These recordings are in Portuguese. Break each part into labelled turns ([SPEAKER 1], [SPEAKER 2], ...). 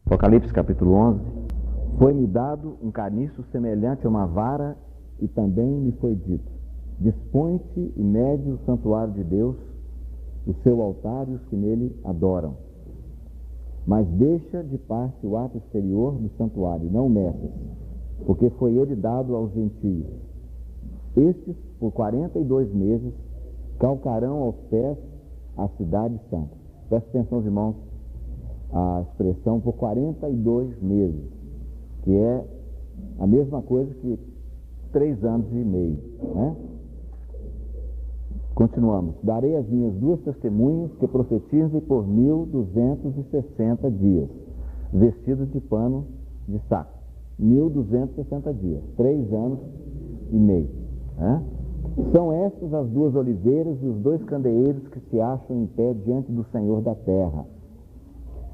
[SPEAKER 1] Apocalipse capítulo 11. Foi-me dado um caniço semelhante a uma vara, e também me foi dito: dispõe-te e mede o santuário de Deus, o seu altar e os que nele adoram. Mas deixa de parte o ato exterior do santuário, não o meças, porque foi ele dado aos gentios. Estes, por 42 meses, calcarão aos pés a cidade santa. Presta atenção, irmãos, a expressão por 42 meses, que é a mesma coisa que 3 anos e meio, né? Continuamos. Darei as minhas 2 testemunhas que profetizem por 1260 dias, vestidos de pano de saco. 1260 dias, 3 anos e meio, né? São estas as 2 oliveiras e os 2 candeeiros que se acham em pé diante do Senhor da terra.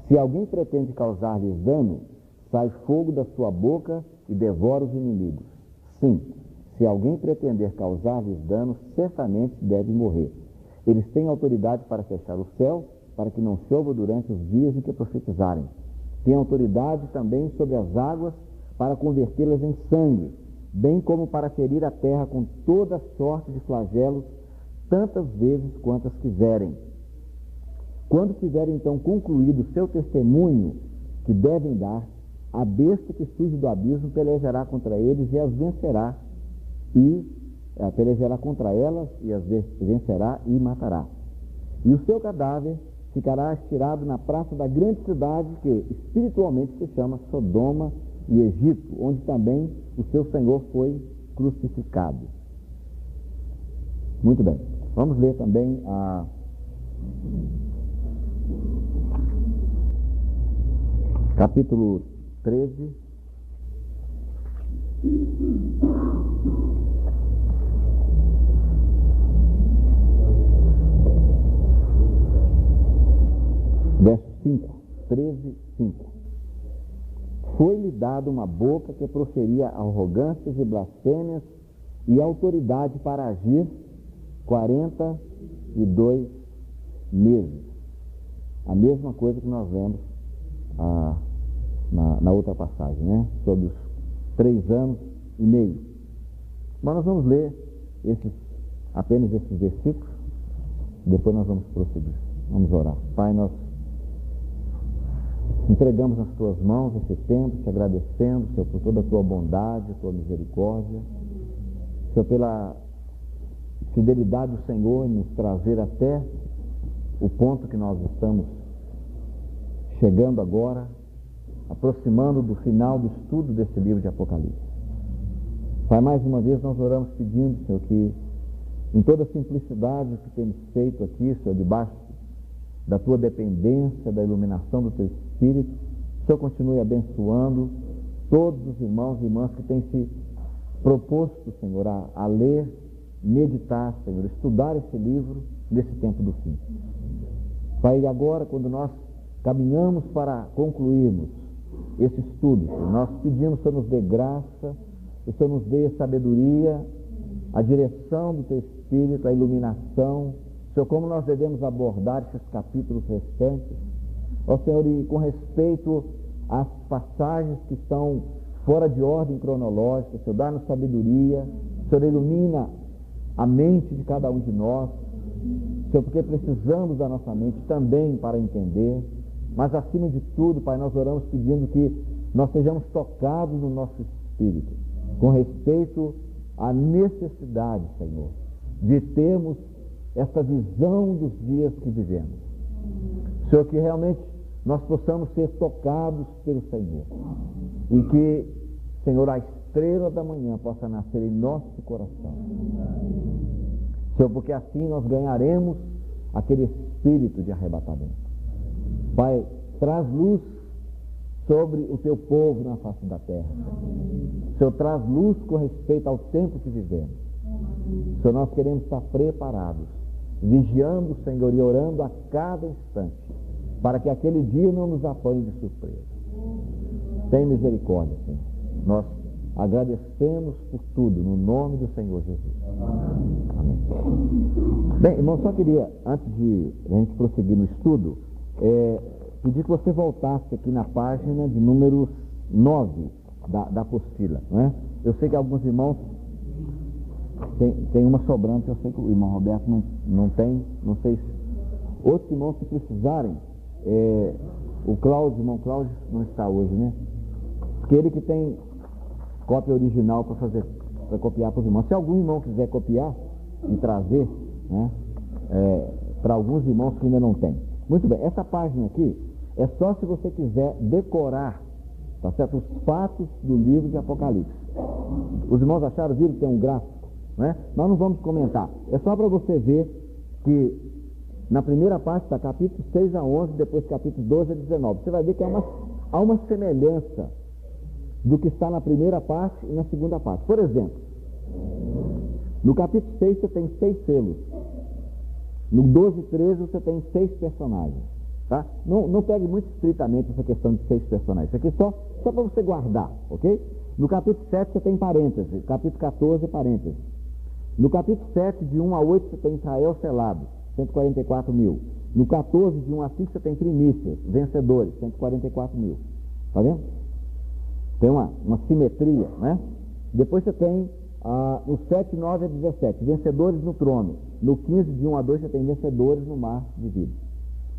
[SPEAKER 1] Se alguém pretende causar-lhes dano, sai fogo da sua boca e devora os inimigos. Sim, se alguém pretender causar-lhes dano, certamente deve morrer. Eles têm autoridade para fechar o céu, para que não chova durante os dias em que profetizarem. Têm autoridade também sobre as águas, para convertê-las em sangue, bem como para ferir a terra com toda sorte de flagelos, tantas vezes quantas quiserem. Quando tiverem então concluído o seu testemunho que devem dar, a besta que surge do abismo pelejará contra eles e as vencerá, pelejará contra elas e as vencerá e matará. E o seu cadáver ficará estirado na praça da grande cidade, que espiritualmente se chama Sodoma e Egito, onde também o seu Senhor foi crucificado. Muito bem, vamos ler também capítulo 13, verso 5, 13, 5. Foi-lhe dada uma boca que proferia arrogâncias e blasfêmias, e autoridade para agir 42 meses. A mesma coisa que nós vemos na outra passagem, né? Sobre os 3 anos e meio. Mas nós vamos ler apenas esses versículos, depois nós vamos prosseguir. Vamos orar. Pai, nós entregamos nas tuas mãos esse tempo, te agradecendo, Senhor, por toda a tua bondade, a tua misericórdia, Senhor, pela fidelidade do Senhor em nos trazer até o ponto que nós estamos chegando agora, aproximando do final do estudo desse livro de Apocalipse. Pai, mais uma vez nós oramos pedindo, Senhor, que em toda a simplicidade que temos feito aqui, Senhor, debaixo da tua dependência, da iluminação do teu Espírito, o Senhor continue abençoando todos os irmãos e irmãs que têm se proposto, Senhor, a ler, meditar, Senhor, estudar esse livro nesse tempo do fim. Pai, agora, quando nós caminhamos para concluirmos esse estudo, Senhor, nós pedimos que o Senhor nos dê graça, que o Senhor nos dê sabedoria, a direção do teu Espírito, a iluminação, Senhor, como nós devemos abordar esses capítulos restantes, ó Senhor, e com respeito às passagens que estão fora de ordem cronológica, Senhor, dá-nos sabedoria, Senhor, ilumina a mente de cada um de nós, Senhor, porque precisamos da nossa mente também para entender, mas acima de tudo, Pai, nós oramos pedindo que nós sejamos tocados no nosso espírito, com respeito à necessidade, Senhor, de termos essa visão dos dias que vivemos. Senhor, que realmente nós possamos ser tocados pelo Senhor e que, Senhor, a estrela da manhã possa nascer em nosso coração. Senhor, porque assim nós ganharemos aquele espírito de arrebatamento. Pai, traz luz sobre o teu povo na face da terra. Senhor, traz luz com respeito ao tempo que vivemos. Senhor, nós queremos estar preparados, vigiando, Senhor, e orando a cada instante, para que aquele dia não nos apanhe de surpresa. Tem misericórdia, Senhor. Nós agradecemos por tudo, no nome do Senhor Jesus. Amém. Bem, irmão, só queria, antes de a gente prosseguir no estudo, pedir que você voltasse aqui na página de número 9 da apostila, não é? Eu sei que alguns irmãos tem uma sobrante, eu sei que o irmão Roberto não tem, não sei se outros irmãos, se precisarem, o irmão Cláudio não está hoje, né? Porque ele que tem cópia original para copiar para os irmãos. Se algum irmão quiser copiar e trazer, né, para alguns irmãos que ainda não tem. Muito bem, essa página aqui é só se você quiser decorar, tá certo? Os fatos do livro de Apocalipse. Os irmãos acharam, viram que tem um gráfico, né? Nós não vamos comentar. É só para você ver que na primeira parte está capítulo 6 a 11, depois capítulos 12 a 19. Você vai ver que há uma semelhança do que está na primeira parte e na segunda parte. Por exemplo, no capítulo 6 você tem 6 selos. No 12 e 13 você tem 6 personagens. Tá? Não pegue muito estritamente essa questão de 6 personagens. Isso aqui é só para você guardar, ok? No capítulo 7 você tem parênteses. Capítulo 14, parênteses. No capítulo 7, de 1 a 8, você tem Israel selado, 144 mil. No 14, de 1 a 5, você tem primícias, vencedores, 144 mil. Tá vendo? Tem uma simetria, né? Depois você tem no 7, 9 a 17, vencedores no trono. No 15, de 1 a 2, você tem vencedores no mar de vida.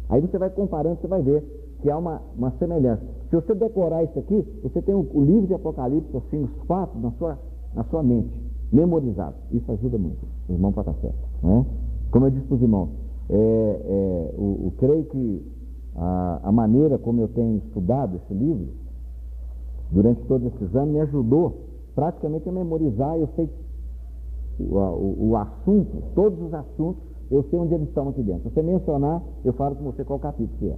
[SPEAKER 1] Aí você vai comparando, você vai ver que há uma semelhança. Se você decorar isso aqui, você tem o livro de Apocalipse, assim, os fatos na sua mente, memorizados. Isso ajuda muito, o irmão para estar certo, não é? Como eu disse para os irmãos, creio que a maneira como eu tenho estudado esse livro, durante todos esses anos, me ajudou praticamente a memorizar. Eu sei o assunto, todos os assuntos, eu sei onde eles estão aqui dentro. Se você mencionar, eu falo com você qual capítulo que é.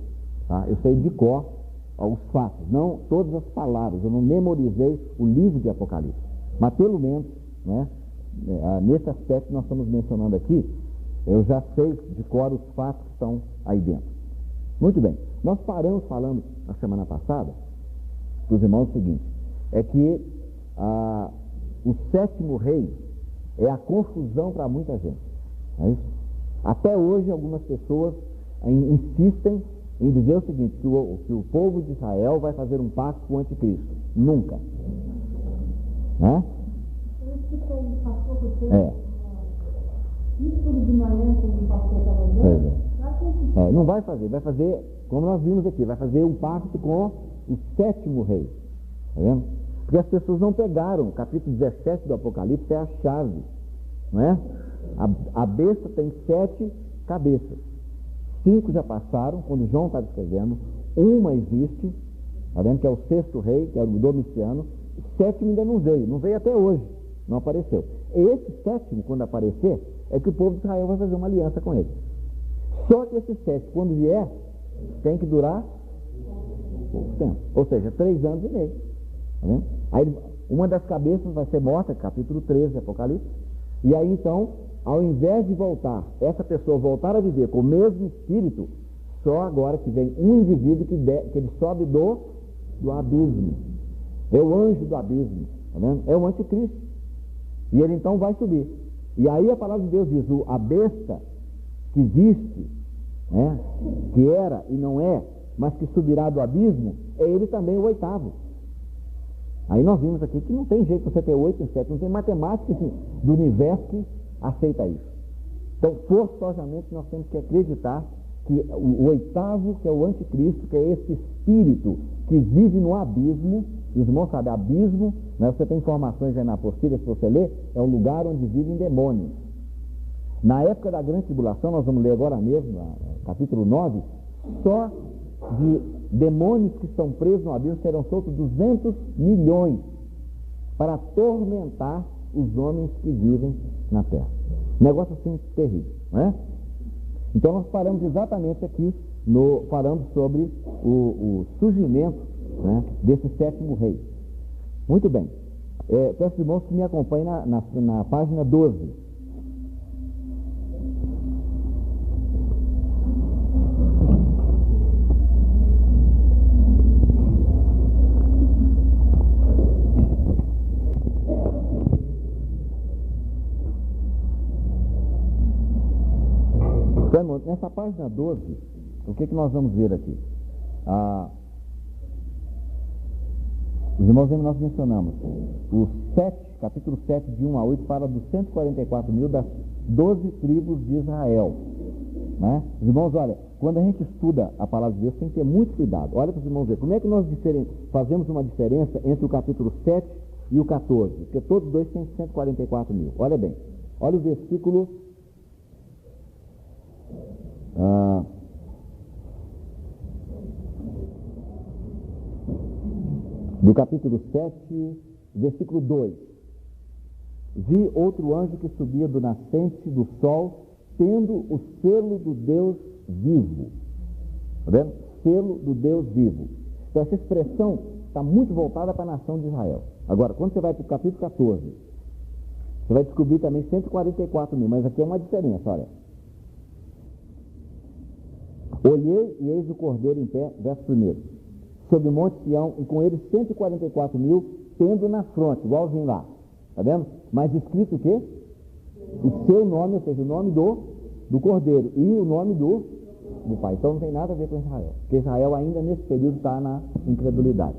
[SPEAKER 1] Tá? Eu sei de cor os fatos, não todas as palavras. Eu não memorizei o livro de Apocalipse. Mas pelo menos, né, nesse aspecto que nós estamos mencionando aqui, eu já sei de cor os fatos que estão aí dentro. Muito bem. Nós paramos falando na semana passada para os irmãos o seguinte, é que o 7º rei é a confusão para muita gente. É isso? Até hoje algumas pessoas insistem em dizer o seguinte, que o povo de Israel vai fazer um pacto com o anticristo. Nunca. Né?
[SPEAKER 2] Isso de manhã, quando o pastor estava andando,
[SPEAKER 1] não vai fazer, como nós vimos aqui, vai fazer um pacto com o 7º rei. Tá vendo? Porque as pessoas não pegaram. O capítulo 17 do Apocalipse é a chave. Não é? A besta tem 7 cabeças. 5 já passaram, quando João está descrevendo. Uma existe, tá vendo? Que é o 6º rei, que é o Domiciano. O 7º ainda não veio até hoje, não apareceu. Esse 7º, quando aparecer, é que o povo de Israel vai fazer uma aliança com ele. Só que esse 7º, quando vier, tem que durar pouco tempo, ou seja, 3 anos e meio. Tá vendo? Aí uma das cabeças vai ser morta, capítulo 13 de Apocalipse, e aí então, ao invés de voltar, essa pessoa voltar a viver com o mesmo espírito, só agora que vem um indivíduo que ele sobe do abismo. É o anjo do abismo, tá vendo? É o anticristo. E ele então vai subir. E aí a palavra de Deus diz, a besta que existe, né, que era e não é, mas que subirá do abismo, é ele também o 8º. Aí nós vimos aqui que não tem jeito de você ter 8 e 7, não tem matemática assim, do universo que aceita isso. Então, forçosamente, nós temos que acreditar que o 8º, que é o anticristo, que é esse espírito que vive no abismo. E os irmãos sabem, abismo, né, você tem informações aí na apostila, se você ler, é um lugar onde vivem demônios. Na época da grande tribulação, nós vamos ler agora mesmo, capítulo 9, só de demônios que estão presos no abismo serão soltos 200 milhões para atormentar os homens que vivem na terra. Negócio assim terrível, não é? Então nós paramos exatamente aqui, falando sobre o surgimento, né, desse 7º rei. Muito bem. Peço aos irmãos que me acompanhem na página 12. Então, nessa página 12, o que nós vamos ver aqui? Os irmãos, nós mencionamos o capítulo 7, de 1 a 8, fala dos 144 mil das 12 tribos de Israel. Né? Os irmãos, olha, quando a gente estuda a palavra de Deus, tem que ter muito cuidado. Olha para os irmãos ver, como é que nós fazemos uma diferença entre o capítulo 7 e o 14? Porque todos dois têm 144 mil. Olha bem, olha o versículo do capítulo 7, versículo 2. Vi outro anjo que subia do nascente do sol, tendo o selo do Deus vivo. Está vendo? Selo do Deus vivo. Então essa expressão está muito voltada para a nação de Israel. Agora, quando você vai para o capítulo 14, você vai descobrir também 144 mil, mas aqui é uma diferença, olha. Olhei e eis o cordeiro em pé, verso 1, sobre o monte Sião, e com ele 144 mil, tendo na fronte, igualzinho lá, está vendo? Mas escrito o quê? O seu nome, ou seja, o nome do cordeiro, e o nome do Pai. Então não tem nada a ver com Israel, porque Israel ainda nesse período está na incredulidade.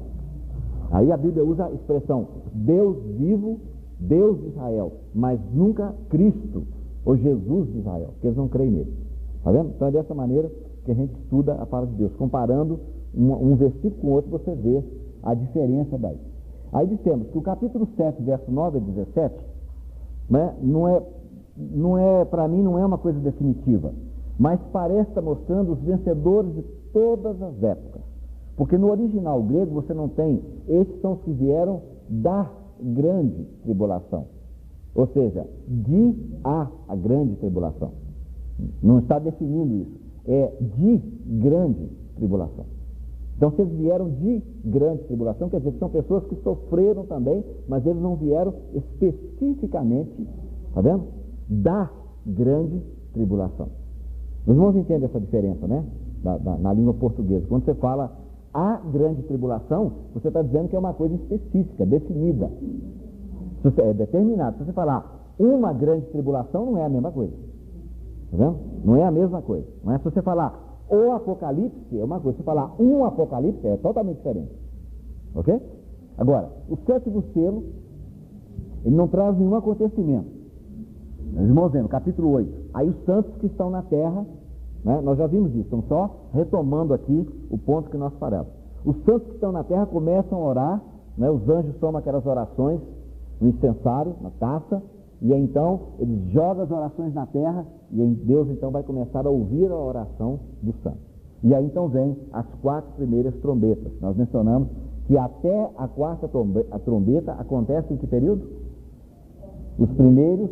[SPEAKER 1] Aí a Bíblia usa a expressão Deus vivo, Deus de Israel, mas nunca Cristo, ou Jesus de Israel, porque eles não creem nele. Está vendo? Então é dessa maneira que a gente estuda a palavra de Deus, comparando um versículo com o outro, você vê a diferença daí. Aí dissemos que o capítulo 7, verso 9 a 17, né, para mim não é uma coisa definitiva, mas parece estar mostrando os vencedores de todas as épocas. Porque no original grego você não tem, esses são os que vieram da grande tribulação. Ou seja, a grande tribulação. Não está definindo isso. É de grande tribulação. Então, se eles vieram de grande tribulação, quer dizer que são pessoas que sofreram também, mas eles não vieram especificamente, está vendo? Da grande tribulação. Os irmãos entendem essa diferença, né? Na língua portuguesa. Quando você fala a grande tribulação, você está dizendo que é uma coisa específica, definida. É determinado. Se você falar uma grande tribulação, não é a mesma coisa. Está vendo? Não é a mesma coisa. Não é? Se você falar o Apocalipse, é uma coisa. Se você falar um Apocalipse, é totalmente diferente. Ok? Agora, o sétimo selo, ele não traz nenhum acontecimento. Os irmãos vendo, capítulo 8. Aí os santos que estão na terra, né, nós já vimos isso, estamos só retomando aqui o ponto que nós paramos. Os santos que estão na terra começam a orar, né, os anjos tomam aquelas orações no incensário, na taça, e aí, então eles jogam as orações na terra, e aí Deus então vai começar a ouvir a oração dos santos. E aí então vem as 4 primeiras trombetas. Nós mencionamos que até a quarta trombeta acontece em que período? Os primeiros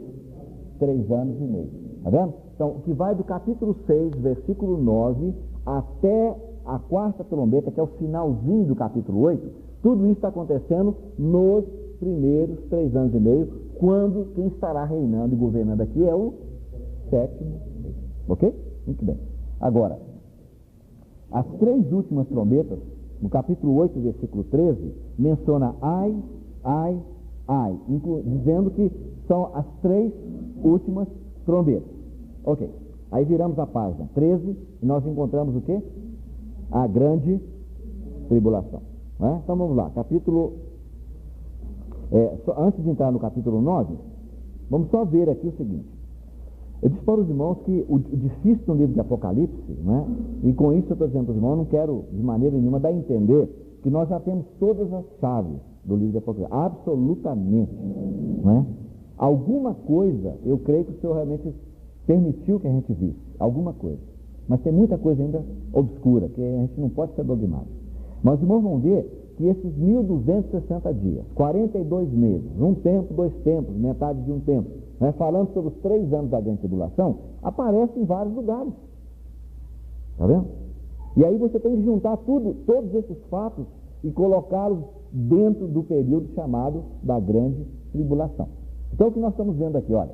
[SPEAKER 1] 3 anos e meio. Está vendo? Então, o que vai do capítulo 6, versículo 9, até a quarta trombeta, que é o finalzinho do capítulo 8, tudo isso está acontecendo nos primeiros 3 anos e meio, quando quem estará reinando e governando aqui é o 7º. Ok? Muito bem. Agora, as 3 últimas trombetas, no capítulo 8, versículo 13, menciona ai, dizendo que são as 3 últimas trombetas. Ok. Aí viramos a página 13 e nós encontramos o quê? A grande tribulação. Né? Então vamos lá, antes de entrar no capítulo 9, vamos só ver aqui o seguinte. Eu disse para os irmãos que o difícil no livro de Apocalipse, né? E com isso eu estou dizendo para os irmãos, eu não quero de maneira nenhuma dar a entender que nós já temos todas as chaves do livro de Apocalipse, absolutamente, né? Alguma coisa, eu creio que o Senhor realmente permitiu que a gente visse, alguma coisa, mas tem muita coisa ainda obscura, que a gente não pode ser dogmático. Mas os irmãos vão ver que esses 1260 dias, 42 meses, um tempo, 2 tempos, metade de um tempo, né, falando sobre os 3 anos da grande tribulação, aparece em vários lugares. Está vendo? E aí você tem que juntar todos esses fatos e colocá-los dentro do período chamado da grande tribulação. Então o que nós estamos vendo aqui, olha,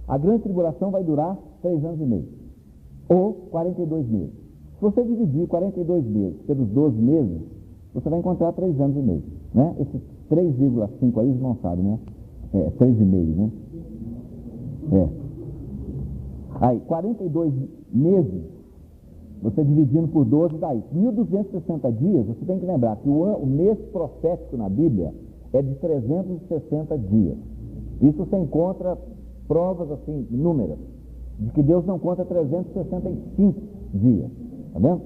[SPEAKER 1] a grande tribulação vai durar 3 anos e meio, ou 42 meses. Se você dividir 42 meses pelos 12 meses, você vai encontrar 3 anos e meio, né? Esses 3,5 aí, os não sabem, né? 3,5, né? Aí, 42 meses Você dividindo por 12 dá isso. 1260 dias, você tem que lembrar que o mês profético na Bíblia é de 360 dias. Isso você encontra provas assim, inúmeras, de que Deus não conta 365 dias. Tá vendo?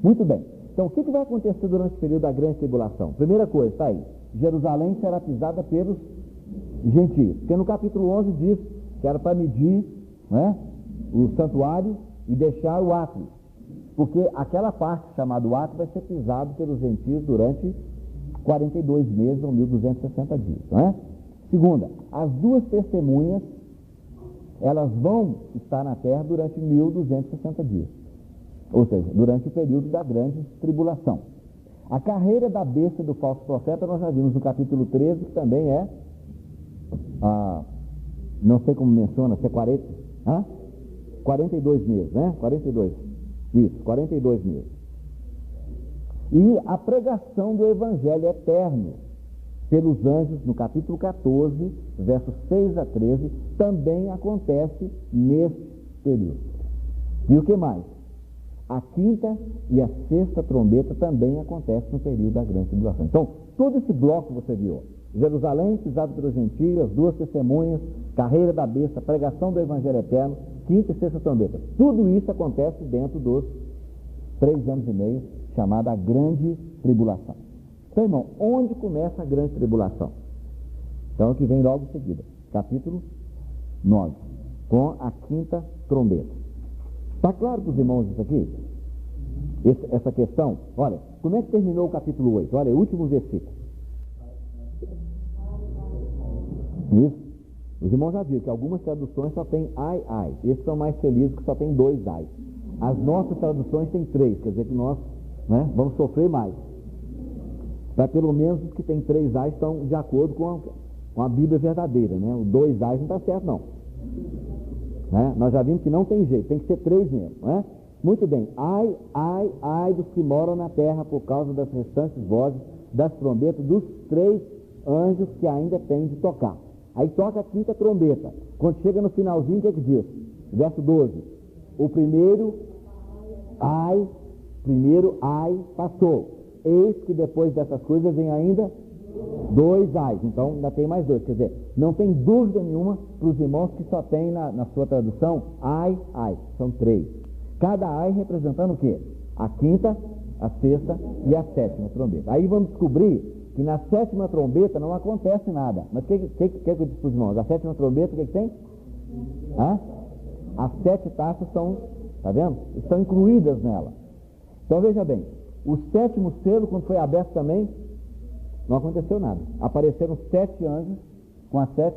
[SPEAKER 1] Muito bem. Então, o que vai acontecer durante o período da grande tribulação? Primeira coisa, está aí. Jerusalém será pisada pelos gentios. Porque no capítulo 11 diz que era para medir, né, o santuário e deixar o átrio. Porque aquela parte chamada o átrio vai ser pisado pelos gentios durante 42 meses ou 1260 dias. Não é? Segunda, as duas testemunhas, elas vão estar na terra durante 1260 dias. Ou seja, durante o período da grande tribulação. A carreira da besta do falso profeta nós já vimos no capítulo 13, que também é, não sei como menciona, se é 42 meses, né? 42, isso, 42 meses. E a pregação do evangelho eterno pelos anjos, no capítulo 14, versos 6 a 13, também acontece nesse período. E o que mais? A quinta e a sexta trombeta também acontece no período da grande tribulação. Então, todo esse bloco você viu: Jerusalém pisado pelos gentios, as duas testemunhas, carreira da besta, pregação do evangelho eterno, quinta e sexta trombeta. Tudo isso acontece dentro dos 3 anos e meio, chamada grande tribulação. Então, irmão, onde começa a grande tribulação? Então, o que vem logo em seguida, capítulo 9, com a quinta trombeta. Está claro para os irmãos isso aqui? Essa questão? Olha, como é que terminou o capítulo 8? Olha, o último versículo. Isso. Os irmãos já viram que algumas traduções só tem ai, ai. Esses são mais felizes que só tem 2 ai. As nossas traduções tem 3, quer dizer que nós, né, vamos sofrer mais. Para pelo menos os que tem 3 ai estão de acordo com a Bíblia verdadeira, né? O 2 ai não está certo, não. Nós já vimos que não tem jeito, tem que ser 3 mesmo. Né? Muito bem. Ai, ai, ai dos que moram na terra por causa das restantes vozes das trombetas dos 3 anjos que ainda têm de tocar. Aí toca a quinta trombeta. Quando chega no finalzinho, o que é que diz? Verso 12. O primeiro ai passou. Eis que depois dessas coisas vem ainda 2 ais, então ainda tem mais 2, quer dizer, não tem dúvida nenhuma para os irmãos que só tem na sua tradução ai, ai, são 3. Cada ai representando o quê? A quinta, a sexta e a sétima trombeta. Aí vamos descobrir que na sétima trombeta não acontece nada. Mas o que eu disse para os irmãos? A sétima trombeta, o que tem? As 7 taças são, tá vendo? Estão incluídas nela. Então veja bem, o 7º selo, quando foi aberto também, não aconteceu nada. Apareceram 7 anjos com as 7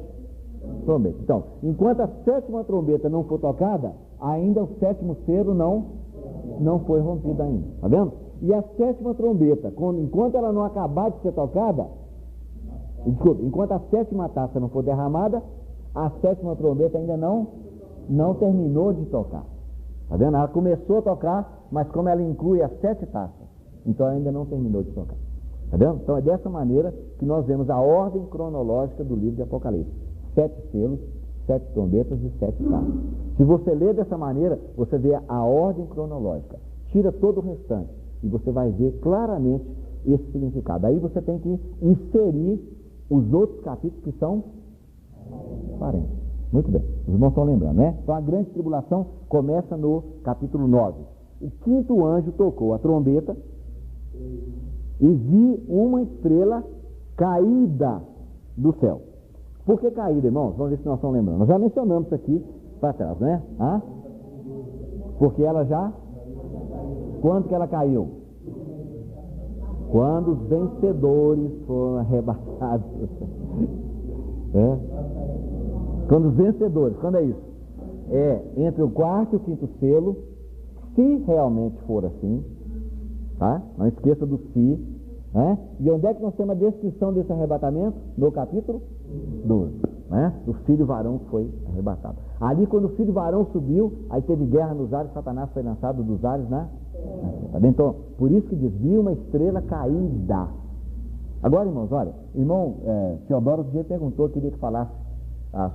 [SPEAKER 1] trombetas. Então, enquanto a 7ª trombeta não for tocada, ainda o 7º selo não foi rompido ainda. Está vendo? E a 7ª trombeta, enquanto ela não acabar de ser tocada, enquanto a 7ª taça não for derramada, a 7ª trombeta ainda não terminou de tocar. Está vendo? Ela começou a tocar, mas como ela inclui as 7 taças, então ela ainda não terminou de tocar. Está vendo? Então é dessa maneira que nós vemos a ordem cronológica do livro de Apocalipse. 7 selos, 7 trombetas e 7 taças. Se você ler dessa maneira, você vê a ordem cronológica. Tira todo o restante e você vai ver claramente esse significado. Aí você tem que inserir os outros capítulos que são parentes. Muito bem, os irmãos estão lembrando, né? Então a grande tribulação começa no capítulo 9. O 5º anjo tocou a trombeta e vi uma estrela caída do céu. Por que caída, irmãos? Vamos ver se nós estamos lembrando. Nós já mencionamos isso aqui para trás, né? Porque ela já... Quando que ela caiu? Quando os vencedores foram arrebatados. Quando os vencedores, quando é isso? É entre o 4º e o 5º selo, se realmente for assim, tá? Não esqueça do se. E onde é que nós temos a descrição desse arrebatamento? No capítulo 12. O filho varão foi arrebatado. Ali, quando o filho varão subiu, aí teve guerra nos ares, Satanás foi lançado dos ares na terra. Então, por isso que diz, vi uma estrela caída. Agora, irmãos, olha, irmão Teodoro outro dia perguntou, queria que falasse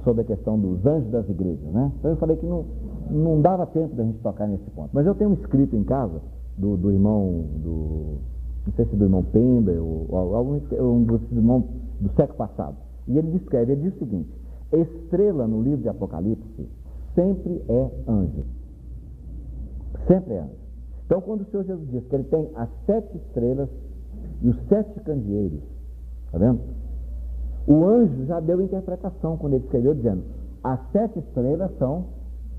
[SPEAKER 1] sobre a questão dos anjos das igrejas, né? Então eu falei que não dava tempo da gente tocar nesse ponto. Mas eu tenho um escrito em casa, do irmão, não sei se do irmão Pember, ou um dos irmãos do século passado. E ele descreve, ele diz o seguinte: estrela no livro de Apocalipse sempre é anjo. Sempre é anjo. Então, quando o Senhor Jesus diz que ele tem as 7 estrelas e os 7 candeeiros, está vendo? O anjo já deu interpretação quando ele escreveu, dizendo: as 7 estrelas são,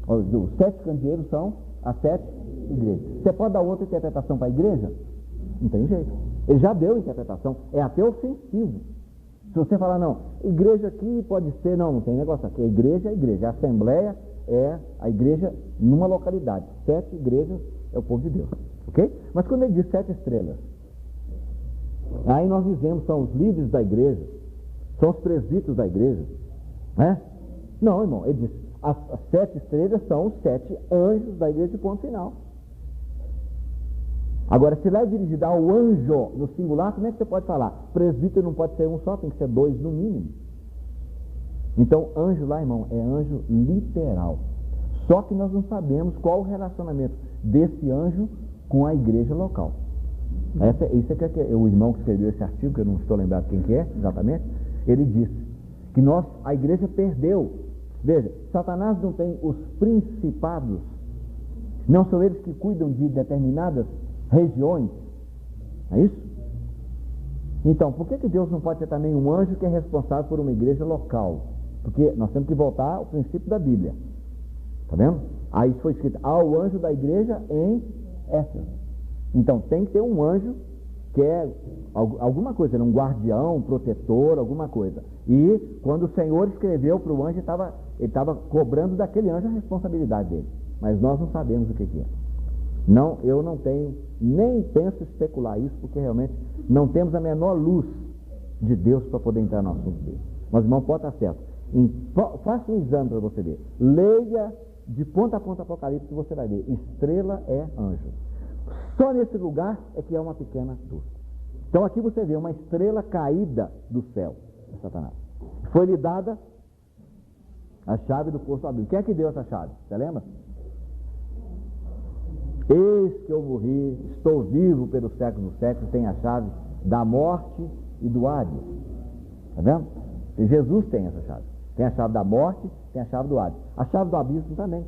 [SPEAKER 1] os 7 candeeiros são as 7 igrejas. Você pode dar outra interpretação para a igreja? Não tem jeito. Ele já deu interpretação, é até ofensivo. Se você falar, não, igreja aqui pode ser, não tem negócio aqui. A igreja é a igreja, a assembleia é a igreja numa localidade. 7 igrejas é o povo de Deus, ok? Mas quando ele diz 7 estrelas, aí nós dizemos, são os líderes da igreja, são os presbíteros da igreja, né? Não, irmão, ele diz, as 7 estrelas são os 7 anjos da igreja de ponto final. Agora, se lá é dirigido ao anjo no singular, como é que você pode falar? Presbítero não pode ser um só, tem que ser 2 no mínimo. Então, anjo lá, irmão, é anjo literal. Só que nós não sabemos qual o relacionamento desse anjo com a igreja local. Isso é que o irmão que escreveu esse artigo, que eu não estou lembrado quem que é exatamente, ele disse que a igreja perdeu. Veja, Satanás não tem os principados, não são eles que cuidam de determinadas regiões, é isso? Então, por que Deus não pode ter também um anjo que é responsável por uma igreja local? Porque nós temos que voltar ao princípio da Bíblia, tá vendo? Aí foi escrito, ao anjo da igreja em Éfeso. Então, tem que ter um anjo que é alguma coisa, um guardião, um protetor, alguma coisa. E quando o Senhor escreveu para o anjo, ele estava cobrando daquele anjo a responsabilidade dele. Mas nós não sabemos o que é. Não, eu não tenho, nem penso especular isso, porque realmente não temos a menor luz de Deus para poder entrar no assunto dele. Mas, irmão, pode estar certo. Faça um exame para você ver. Leia de ponta a ponta Apocalipse que você vai ver. Estrela é anjo. Só nesse lugar é que é uma pequena dúvida. Então aqui você vê uma estrela caída do céu, de Satanás. Foi-lhe dada a chave do poço do abismo. Quem é que deu essa chave? Você lembra? Eis que eu morri, estou vivo pelos séculos dos séculos, tenho a chave da morte e do Hades. Está vendo? E Jesus tem essa chave. Tem a chave da morte, tem a chave do Hades. A chave do abismo também.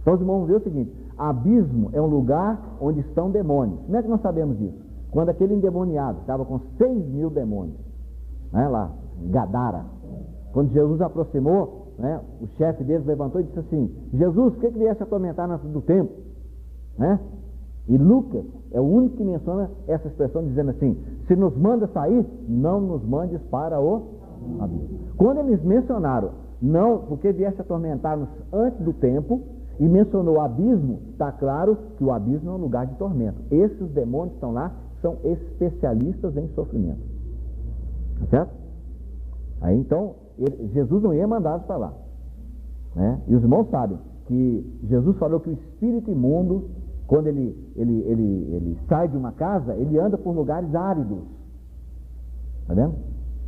[SPEAKER 1] Então os irmãos vão ver o seguinte: abismo é um lugar onde estão demônios. Como é que nós sabemos disso? Quando aquele endemoniado estava com 6.000 demônios, né, lá, em Gadara, quando Jesus aproximou, né, o chefe deles levantou e disse assim: Jesus, por que viesse atormentar antes do tempo? Né? E Lucas é o único que menciona essa expressão, dizendo assim: se nos manda sair, não nos mandes para o abismo. Quando eles mencionaram, não, porque viesse atormentar-nos antes do tempo, e mencionou o abismo, está claro que o abismo é um lugar de tormento. Esses demônios que estão lá são especialistas em sofrimento. Tá certo? Aí então, Jesus não ia mandá-los para lá, né? E os irmãos sabem que Jesus falou que o espírito imundo, quando ele sai de uma casa, ele anda por lugares áridos. Tá vendo?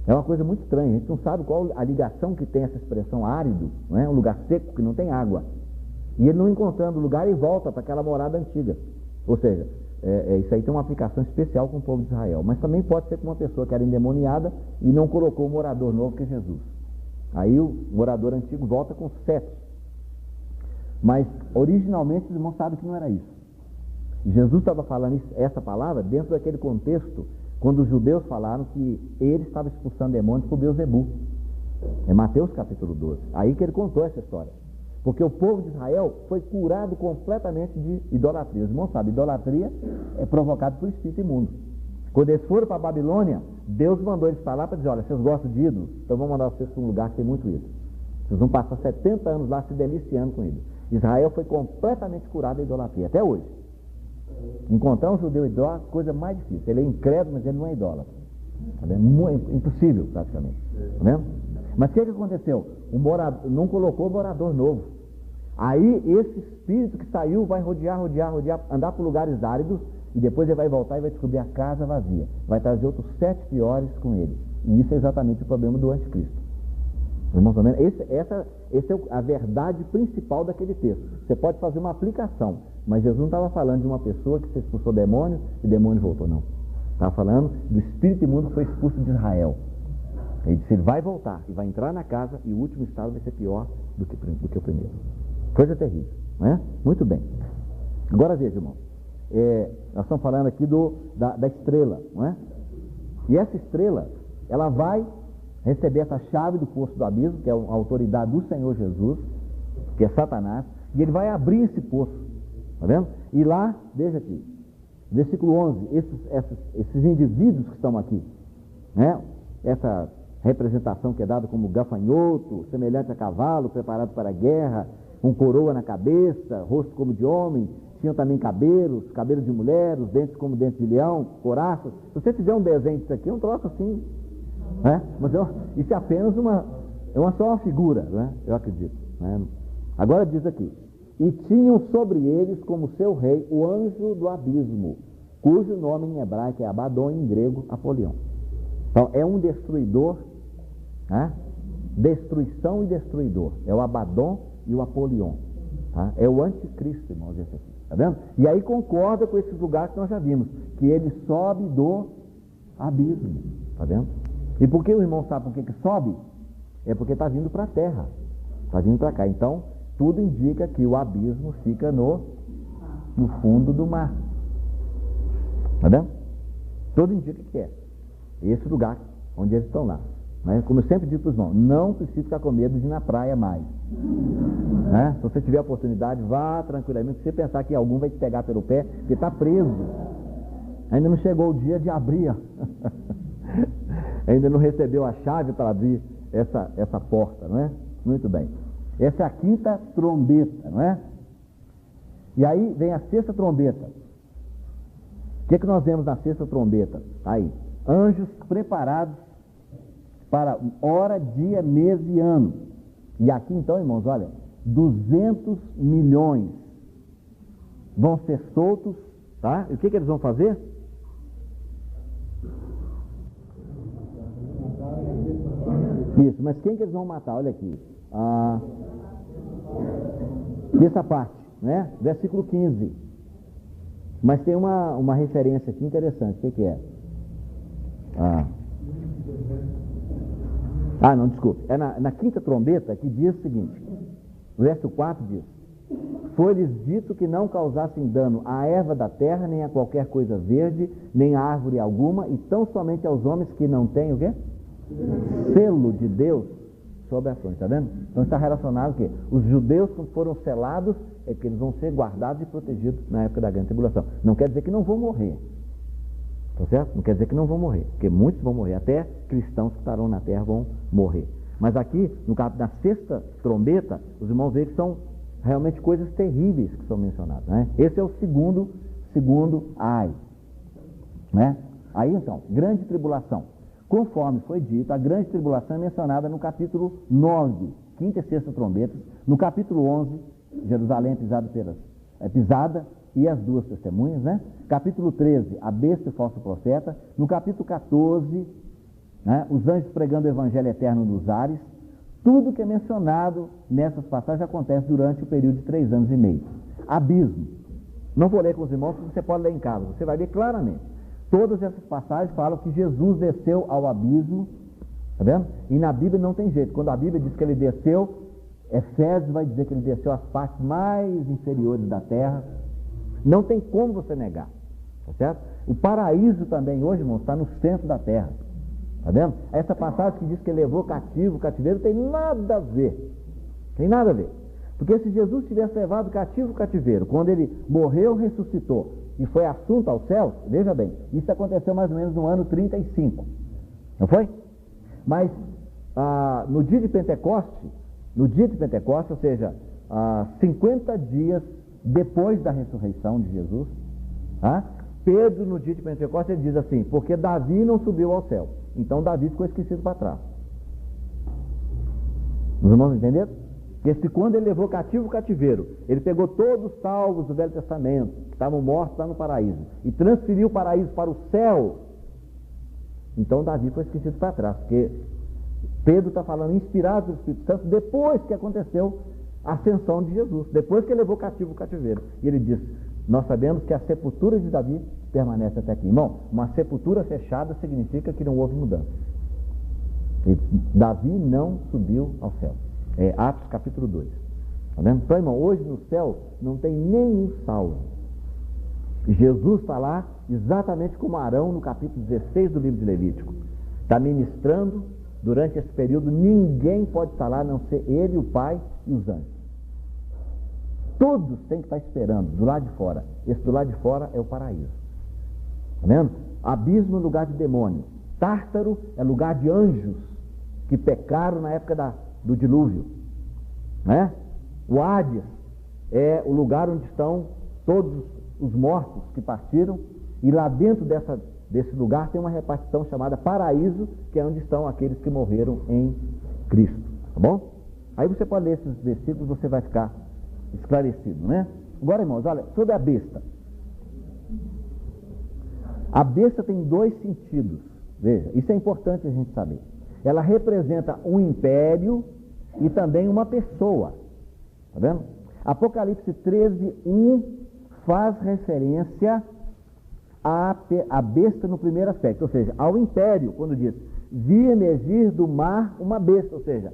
[SPEAKER 1] É uma coisa muito estranha. A gente não sabe qual a ligação que tem essa expressão árido, não é? Um lugar seco que não tem água. E ele não encontrando lugar, ele volta para aquela morada antiga. Ou seja, isso aí tem uma aplicação especial com o povo de Israel. Mas também pode ser com uma pessoa que era endemoniada e não colocou o morador novo, que é Jesus. Aí o morador antigo volta com 7. Mas originalmente os irmãos sabem que não era isso. Jesus estava falando essa palavra dentro daquele contexto quando os judeus falaram que ele estava expulsando demônios por Beelzebu. É Mateus capítulo 12. Aí que ele contou essa história. Porque o povo de Israel foi curado completamente de idolatria. Os irmãos sabem, idolatria é provocada por espírito imundo. Quando eles foram para a Babilônia, Deus mandou eles falar para dizer: olha, vocês gostam de ídolos? Então vamos mandar vocês para um lugar que tem muito ídolo. Vocês vão passar 70 anos lá se deliciando com ídolos. Israel foi completamente curado da idolatria, até hoje. Encontrar um judeu idólatra é a coisa mais difícil. Ele é incrédulo, mas ele não é idólatra. É impossível, praticamente. Tá vendo? Mas o que aconteceu? O morador não colocou morador novo. Aí esse espírito que saiu vai rodear, andar por lugares áridos, e depois ele vai voltar e vai descobrir a casa vazia. Vai trazer outros 7 piores com ele. E isso é exatamente o problema do anticristo. Irmãos, essa é a verdade principal daquele texto. Você pode fazer uma aplicação, mas Jesus não estava falando de uma pessoa que se expulsou demônio e o demônio voltou, não. Estava falando do espírito imundo que foi expulso de Israel. Ele disse, ele vai voltar e vai entrar na casa e o último estado vai ser pior do que o primeiro. Coisa terrível, não é? Muito bem. Agora veja, irmão, nós estamos falando aqui da estrela, não é? E essa estrela, ela vai receber essa chave do poço do abismo, que é a autoridade do Senhor Jesus, que é Satanás, e ele vai abrir esse poço, tá vendo? E lá, veja aqui, versículo 11, esses indivíduos que estão aqui, né? Essa representação que é dada como gafanhoto, semelhante a cavalo, preparado para a guerra, com coroa na cabeça, rosto como de homem, tinham também cabelos de mulher, os dentes como dentes de leão, coraças. Se você fizer um desenho disso aqui, é um troço assim, né? Mas isso é apenas só uma figura, né? Eu acredito, né? Agora diz aqui, e tinham sobre eles como seu rei o anjo do abismo, cujo nome em hebraico é Abaddon, em grego Apolion. Então é um destruidor, né? Destruição e destruidor, é o Abaddon e o Apolion, tá? É o anticristo, irmãos, esse aqui, tá vendo? E aí concorda com esses lugares que nós já vimos, que ele sobe do abismo, tá vendo? E por que o irmão sabe por que sobe? É porque está vindo para a terra, está vindo para cá. Então tudo indica que o abismo fica no fundo do mar, tá vendo? Tudo indica que é esse lugar onde eles estão lá, né? Como eu sempre digo para os irmãos, não precisa ficar com medo de ir na praia mais, né? Se você tiver a oportunidade, vá tranquilamente. Se você pensar que algum vai te pegar pelo pé, porque está preso, ainda não chegou o dia de abrir, ainda não recebeu a chave para abrir essa porta, não é? Muito bem, essa é a quinta trombeta, não é? E aí vem a sexta trombeta. O que nós vemos na sexta trombeta? Aí, anjos preparados para hora, dia, mês e ano. E aqui então, irmãos, olha, 200 milhões vão ser soltos, tá? E o que eles vão fazer? Isso, mas quem que eles vão matar? Olha aqui, essa parte, né? Versículo 15. Mas tem uma referência aqui interessante. O que é? Não, desculpe. É na quinta trombeta que diz o seguinte, o verso 4 diz: foi-lhes dito que não causassem dano à erva da terra, nem a qualquer coisa verde, nem a árvore alguma, e tão somente aos homens que não têm o quê? Selo de Deus sobre a fronte, está vendo? Então está relacionado que os judeus, quando foram selados, é que eles vão ser guardados e protegidos na época da grande tribulação. Não quer dizer que não vão morrer, tá certo? Não quer dizer que não vão morrer, porque muitos vão morrer, até cristãos que estarão na terra vão morrer. Mas aqui, na sexta trombeta, os irmãos veem que são realmente coisas terríveis que são mencionadas, né? Esse é o segundo ai, né? Aí então, grande tribulação. Conforme foi dito, a grande tribulação é mencionada no capítulo 9, quinta e sexta trombetas. No capítulo 11, Jerusalém é pisada e as duas testemunhas, né? Capítulo 13, a besta e o falso profeta. No capítulo 14, né, os anjos pregando o evangelho eterno nos ares. Tudo que é mencionado nessas passagens acontece durante o período de 3 anos e meio. Abismo. Não vou ler com os irmãos, porque você pode ler em casa, você vai ver claramente. Todas essas passagens falam que Jesus desceu ao abismo, tá vendo? E na Bíblia não tem jeito. Quando a Bíblia diz que ele desceu, Efésios vai dizer que ele desceu às partes mais inferiores da terra. Não tem como você negar, tá certo? O paraíso também hoje, irmãos, está no centro da terra, tá vendo? Essa passagem que diz que ele levou cativo o cativeiro tem nada a ver, porque se Jesus tivesse levado cativo o cativeiro, quando ele morreu, ressuscitou e foi assunto ao céu, veja bem, isso aconteceu mais ou menos no ano 35, não foi? Mas no dia de Pentecostes, ou seja, 50 dias depois da ressurreição de Jesus, tá? Pedro, no dia de Pentecostes, ele diz assim: porque Davi não subiu ao céu, então Davi ficou esquecido para trás. Os irmãos entenderam? Porque quando ele levou cativo o cativeiro, ele pegou todos os salvos do Velho Testamento, que estavam mortos lá no paraíso, e transferiu o paraíso para o céu, então Davi foi esquecido para trás, porque Pedro está falando inspirado pelo Espírito Santo depois que aconteceu a ascensão de Jesus, depois que ele levou cativo o cativeiro. E ele diz: nós sabemos que a sepultura de Davi permanece até aqui. Irmão, uma sepultura fechada significa que não houve mudança. E Davi não subiu ao céu. É Atos capítulo 2. Tá vendo? Então, irmão, hoje no céu não tem nenhum salvo. Jesus está lá exatamente como Arão no capítulo 16 do livro de Levítico. Está ministrando durante esse período, ninguém pode estar lá a não ser ele, o Pai e os anjos. Todos têm que estar esperando do lado de fora. Esse do lado de fora é o paraíso. Está vendo? Abismo é lugar de demônio. Tártaro é lugar de anjos que pecaram na época do dilúvio. Né? O Hades é o lugar onde estão todos os mortos que partiram, e lá dentro desse lugar tem uma repartição chamada paraíso, que é onde estão aqueles que morreram em Cristo. Tá bom? Aí você pode ler esses versículos, você vai ficar esclarecido, né? Agora, irmãos, olha, sobre a besta. A besta tem dois sentidos. Veja, isso é importante a gente saber. Ela representa um império e também uma pessoa. Tá vendo? Apocalipse 13:1 faz referência à besta no primeiro aspecto, ou seja, ao império, quando diz: vi emergir do mar uma besta, ou seja,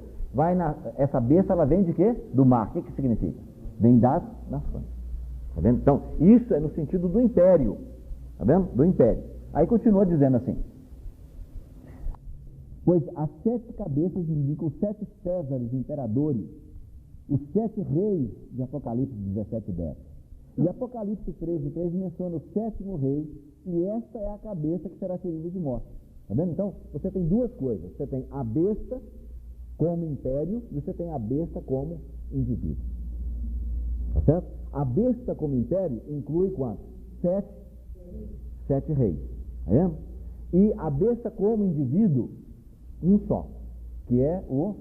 [SPEAKER 1] essa besta ela vem de quê? Do mar. O que significa? Vem das nações. Tá vendo? Então, isso é no sentido do império. Tá vendo? Do império. Aí continua dizendo assim: pois as 7 cabeças indicam os 7 césares, imperadores, os 7 reis de Apocalipse 17:10. E Apocalipse 13:3 menciona o 7º rei, e esta é a cabeça que será ferida de morte. Tá vendo? Então, você tem duas coisas. Você tem a besta como império, e você tem a besta como indivíduo. Tá certo? A besta como império inclui quantos? 7 reis. Tá vendo? E a besta como indivíduo, um só, que é o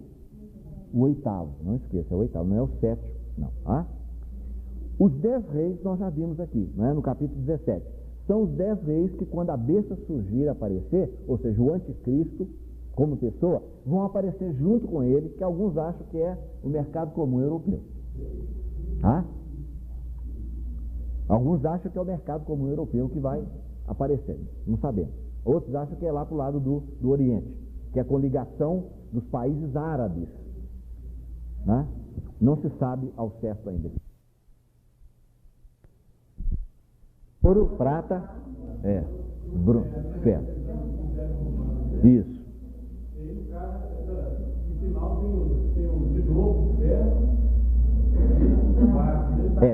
[SPEAKER 1] 8º. Não esqueça, é o 8º, não é o 7º, não. Tá? Os 10 reis nós já vimos aqui, né, no capítulo 17. São os 10 reis que, quando a besta surgir, aparecer, ou seja, o anticristo como pessoa, vão aparecer junto com ele, que alguns acham que é o mercado comum europeu. Tá? Alguns acham que é o mercado comum europeu que vai aparecer, não sabemos. Outros acham que é lá para o lado do Oriente, que é a coligação dos países árabes. Né? Não se sabe ao certo ainda. Ouro, prata, ferro. Isso.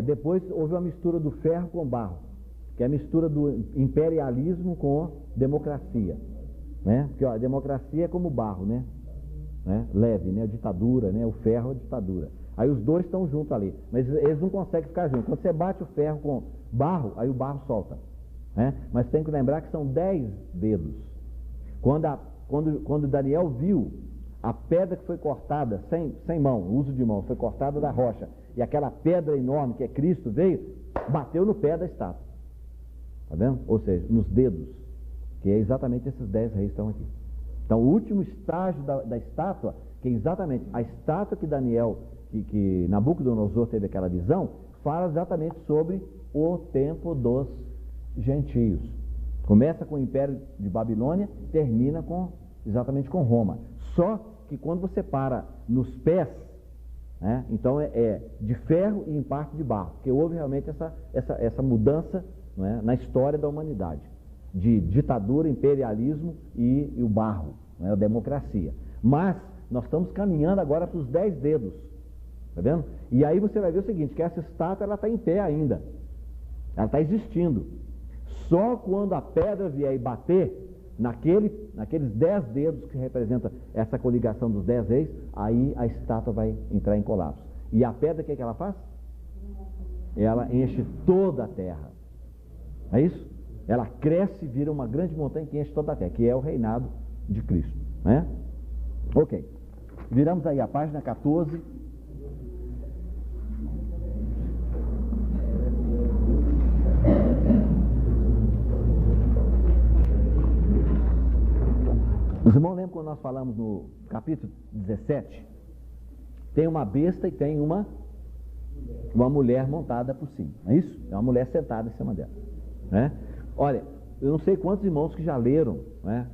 [SPEAKER 1] Depois houve uma mistura do ferro com barro, que é a mistura do imperialismo com democracia. Né? Porque a democracia é como barro, né? Leve, né? A ditadura, né? O ferro é a ditadura. Aí os dois estão juntos ali, mas eles não conseguem ficar juntos. Quando você bate o ferro com barro, aí o barro solta. Né? Mas tem que lembrar que são 10 dedos. Quando Daniel viu a pedra que foi cortada, sem mão, uso de mão, foi cortada da rocha, e aquela pedra enorme que é Cristo veio, bateu no pé da estátua. Tá vendo? Ou seja, nos dedos, que é exatamente esses 10 reis que estão aqui. Então, o último estágio da estátua, que é exatamente a estátua que Daniel, que Nabucodonosor teve aquela visão, fala exatamente sobre o tempo dos gentios. Começa com o Império de Babilônia, termina exatamente com Roma. Só que quando você para nos pés, né, então é de ferro e em parte de barro, porque houve realmente essa mudança, né, na história da humanidade, de ditadura, imperialismo e o barro, né, a democracia. Mas nós estamos caminhando agora para os 10 dedos. Tá vendo? E aí você vai ver o seguinte, que essa estátua ela está em pé ainda. Ela está existindo. Só quando a pedra vier e bater naqueles 10 dedos que representam essa coligação dos 10 reis, aí a estátua vai entrar em colapso. E a pedra, o que ela faz? Ela enche toda a terra. É isso? Ela cresce e vira uma grande montanha que enche toda a terra, que é o reinado de Cristo. Né? Ok. Viramos aí a página 14. Os irmãos lembram quando nós falamos no capítulo 17? Tem uma besta e tem uma mulher montada por cima, não é isso? É uma mulher sentada em cima dela, né? Olha, eu não sei quantos irmãos que já leram, né?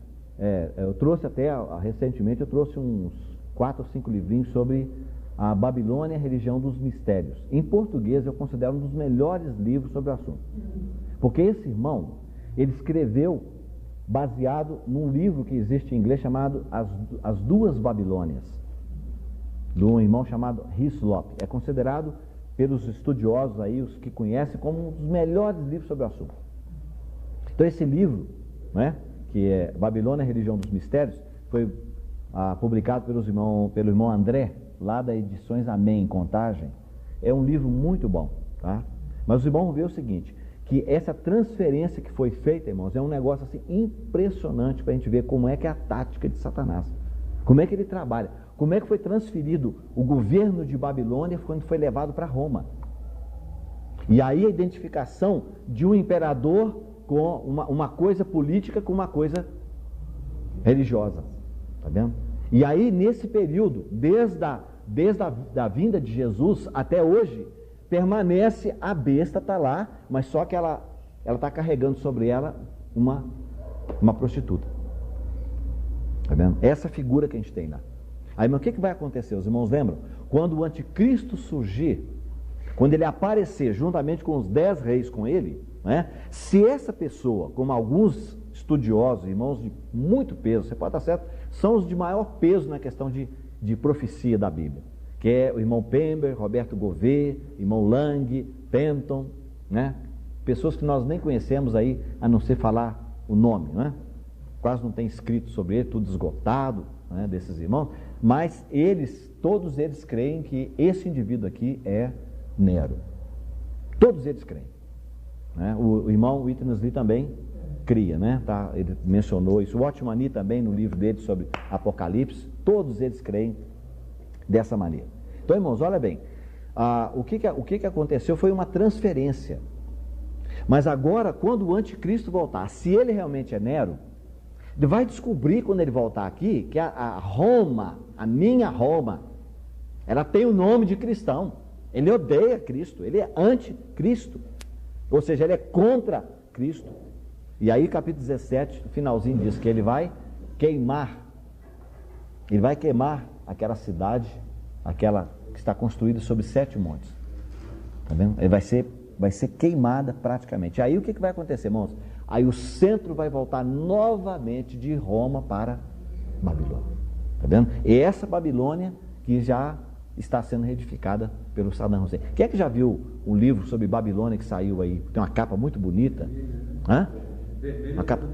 [SPEAKER 1] Eu trouxe até, recentemente, eu trouxe uns 4 ou 5 livrinhos sobre a Babilônia, a religião dos mistérios. Em português, eu considero um dos melhores livros sobre o assunto. Porque esse irmão, ele escreveu baseado num livro que existe em inglês chamado As Duas Babilônias, de um irmão chamado Hislop. É considerado pelos estudiosos aí, os que conhecem, como um dos melhores livros sobre o assunto. Então esse livro, né, que é Babilônia, a religião dos mistérios, foi publicado pelo irmão André, lá da Edições Amém, em Contagem. É um livro muito bom, tá? Mas os irmãos vão ver o seguinte, que essa transferência que foi feita, irmãos, é um negócio assim impressionante para a gente ver como é que é a tática de Satanás, como é que ele trabalha, como é que foi transferido o governo de Babilônia quando foi levado para Roma. E aí a identificação de um imperador com uma coisa política com uma coisa religiosa, tá vendo? E aí nesse período, desde a vinda de Jesus até hoje, permanece a besta, está lá, mas só que ela está carregando sobre ela uma prostituta, tá vendo? Essa figura que a gente tem lá. Aí, mas o que vai acontecer? Os irmãos lembram? Quando o anticristo surgir, quando ele aparecer juntamente com os 10 reis com ele, né? Se essa pessoa, como alguns estudiosos, irmãos de muito peso, você pode estar certo, são os de maior peso na questão de profecia da Bíblia, que é o irmão Pember, Roberto Gouveia, irmão Lang, Penton, né? Pessoas que nós nem conhecemos aí, a não ser falar o nome, né? Quase não tem escrito sobre ele, tudo esgotado, né, desses irmãos, mas todos eles creem que esse indivíduo aqui é Nero. Todos eles creem, né? O irmão Witness Lee também cria, né? Tá? Ele mencionou isso. O Watchman também, no livro dele sobre Apocalipse, todos eles creem dessa maneira. Então, irmãos, olha bem, o que aconteceu foi uma transferência. Mas agora, quando o anticristo voltar, se ele realmente é Nero, ele vai descobrir, quando ele voltar aqui, que a Roma, a minha Roma, ela tem o nome de cristão. Ele odeia Cristo, ele é anticristo, ou seja, ele é contra Cristo. E aí, capítulo 17, no finalzinho diz que ele vai queimar aquela cidade, aquela que está construída sobre 7 montes, tá vendo? Ele vai ser queimada praticamente. Aí o que vai acontecer, irmãos? Aí o centro vai voltar novamente de Roma para Babilônia, tá vendo? E essa Babilônia que já está sendo reedificada pelo Saddam Hussein. Quem é que já viu um livro sobre Babilônia que saiu aí? Tem uma capa muito bonita, uma capa,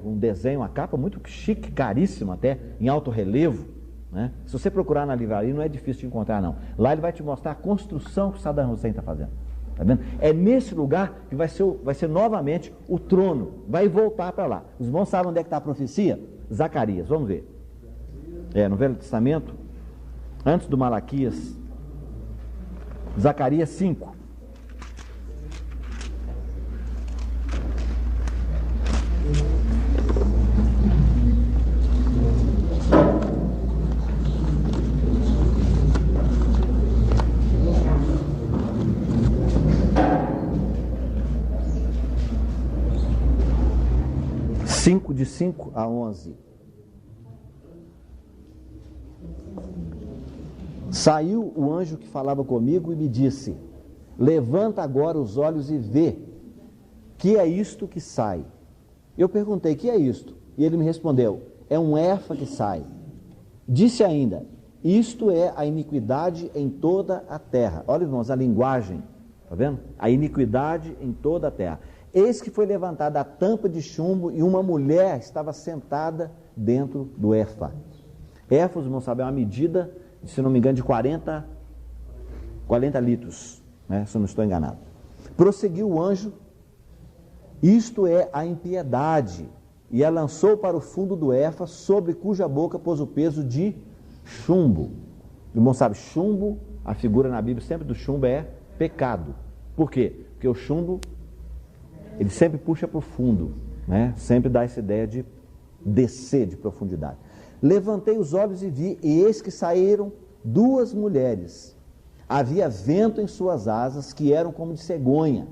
[SPEAKER 1] um desenho, uma capa muito chique, caríssima até, em alto relevo, né? Se você procurar na livraria, não é difícil de encontrar, não. Lá ele vai te mostrar a construção que o Saddam Hussein está fazendo, tá vendo? É nesse lugar que vai ser novamente o trono, vai voltar para lá. Os irmãos sabem onde é que está a profecia? Zacarias, vamos ver. No Velho Testamento, antes do Malaquias, Zacarias 5. De 5 a 11. Saiu o anjo que falava comigo e me disse: levanta agora os olhos e vê, que é isto que sai? Eu perguntei: que é isto? E ele me respondeu: é um efa que sai. Disse ainda: isto é a iniquidade em toda a terra. Olha, irmãos, a linguagem, tá vendo? A iniquidade em toda a terra. Eis que foi levantada a tampa de chumbo e uma mulher estava sentada dentro do efa. Efa, os irmãos sabem, é uma medida, se não me engano, de 40 litros, né, se eu não estou enganado. Prosseguiu o anjo: isto é a impiedade, e a lançou para o fundo do efa, sobre cuja boca pôs o peso de chumbo. O irmão sabe, chumbo, a figura na Bíblia sempre do chumbo é pecado. Por quê? Porque o chumbo, ele sempre puxa para o fundo, né? Sempre dá essa ideia de descer de profundidade. Levantei os olhos e vi, e eis que saíram 2 mulheres. Havia vento em suas asas, que eram como de cegonha.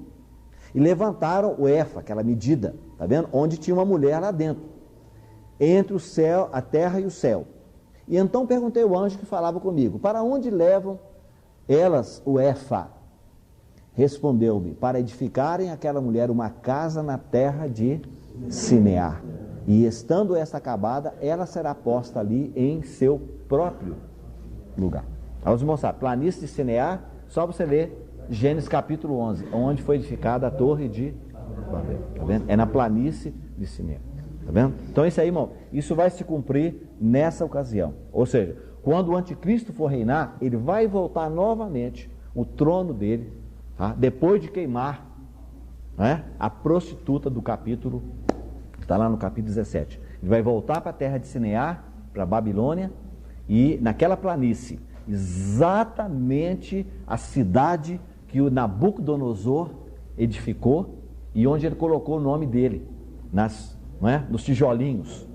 [SPEAKER 1] E levantaram o efa, aquela medida, tá vendo? Onde tinha uma mulher lá dentro, entre o céu, a terra e o céu. E então perguntei ao anjo que falava comigo: para onde levam elas o efa? Respondeu-me: para edificarem aquela mulher uma casa na terra de Sinear. E estando esta acabada, ela será posta ali em seu próprio lugar. Vamos mostrar, planície de Sinear, só você ler Gênesis capítulo 11, onde foi edificada a torre de Babel. Tá vendo? É na planície de Sinear. Tá vendo? Então isso aí, irmão, isso vai se cumprir nessa ocasião. Ou seja, quando o anticristo for reinar, ele vai voltar novamente o trono dele, tá? Depois de queimar, né, a prostituta do capítulo, que está lá no capítulo 17. Ele vai voltar para a terra de Sinear, para a Babilônia, e naquela planície, exatamente a cidade que o Nabucodonosor edificou e onde ele colocou o nome dele, nos tijolinhos.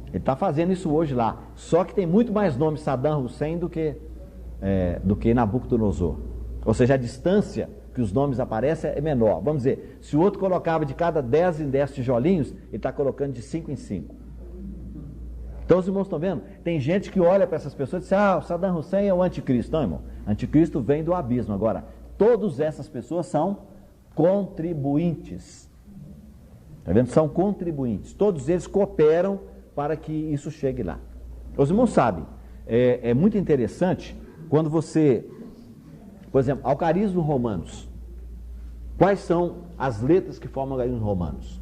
[SPEAKER 1] Ele está fazendo isso hoje lá, só que tem muito mais nome Saddam Hussein do que Nabucodonosor. Ou seja, a distância que os nomes aparecem é menor. Vamos dizer, se o outro colocava de cada 10 em 10 tijolinhos, ele está colocando de 5 em 5. Então os irmãos estão vendo? Tem gente que olha para essas pessoas e diz: o Saddam Hussein é o anticristo. Não, irmão, anticristo vem do abismo. Agora, todas essas pessoas são contribuintes. Está vendo? São contribuintes. Todos eles cooperam para que isso chegue lá. Os irmãos sabem, é muito interessante quando você, por exemplo, algarismo romanos. Quais são as letras que formam algarismos romanos?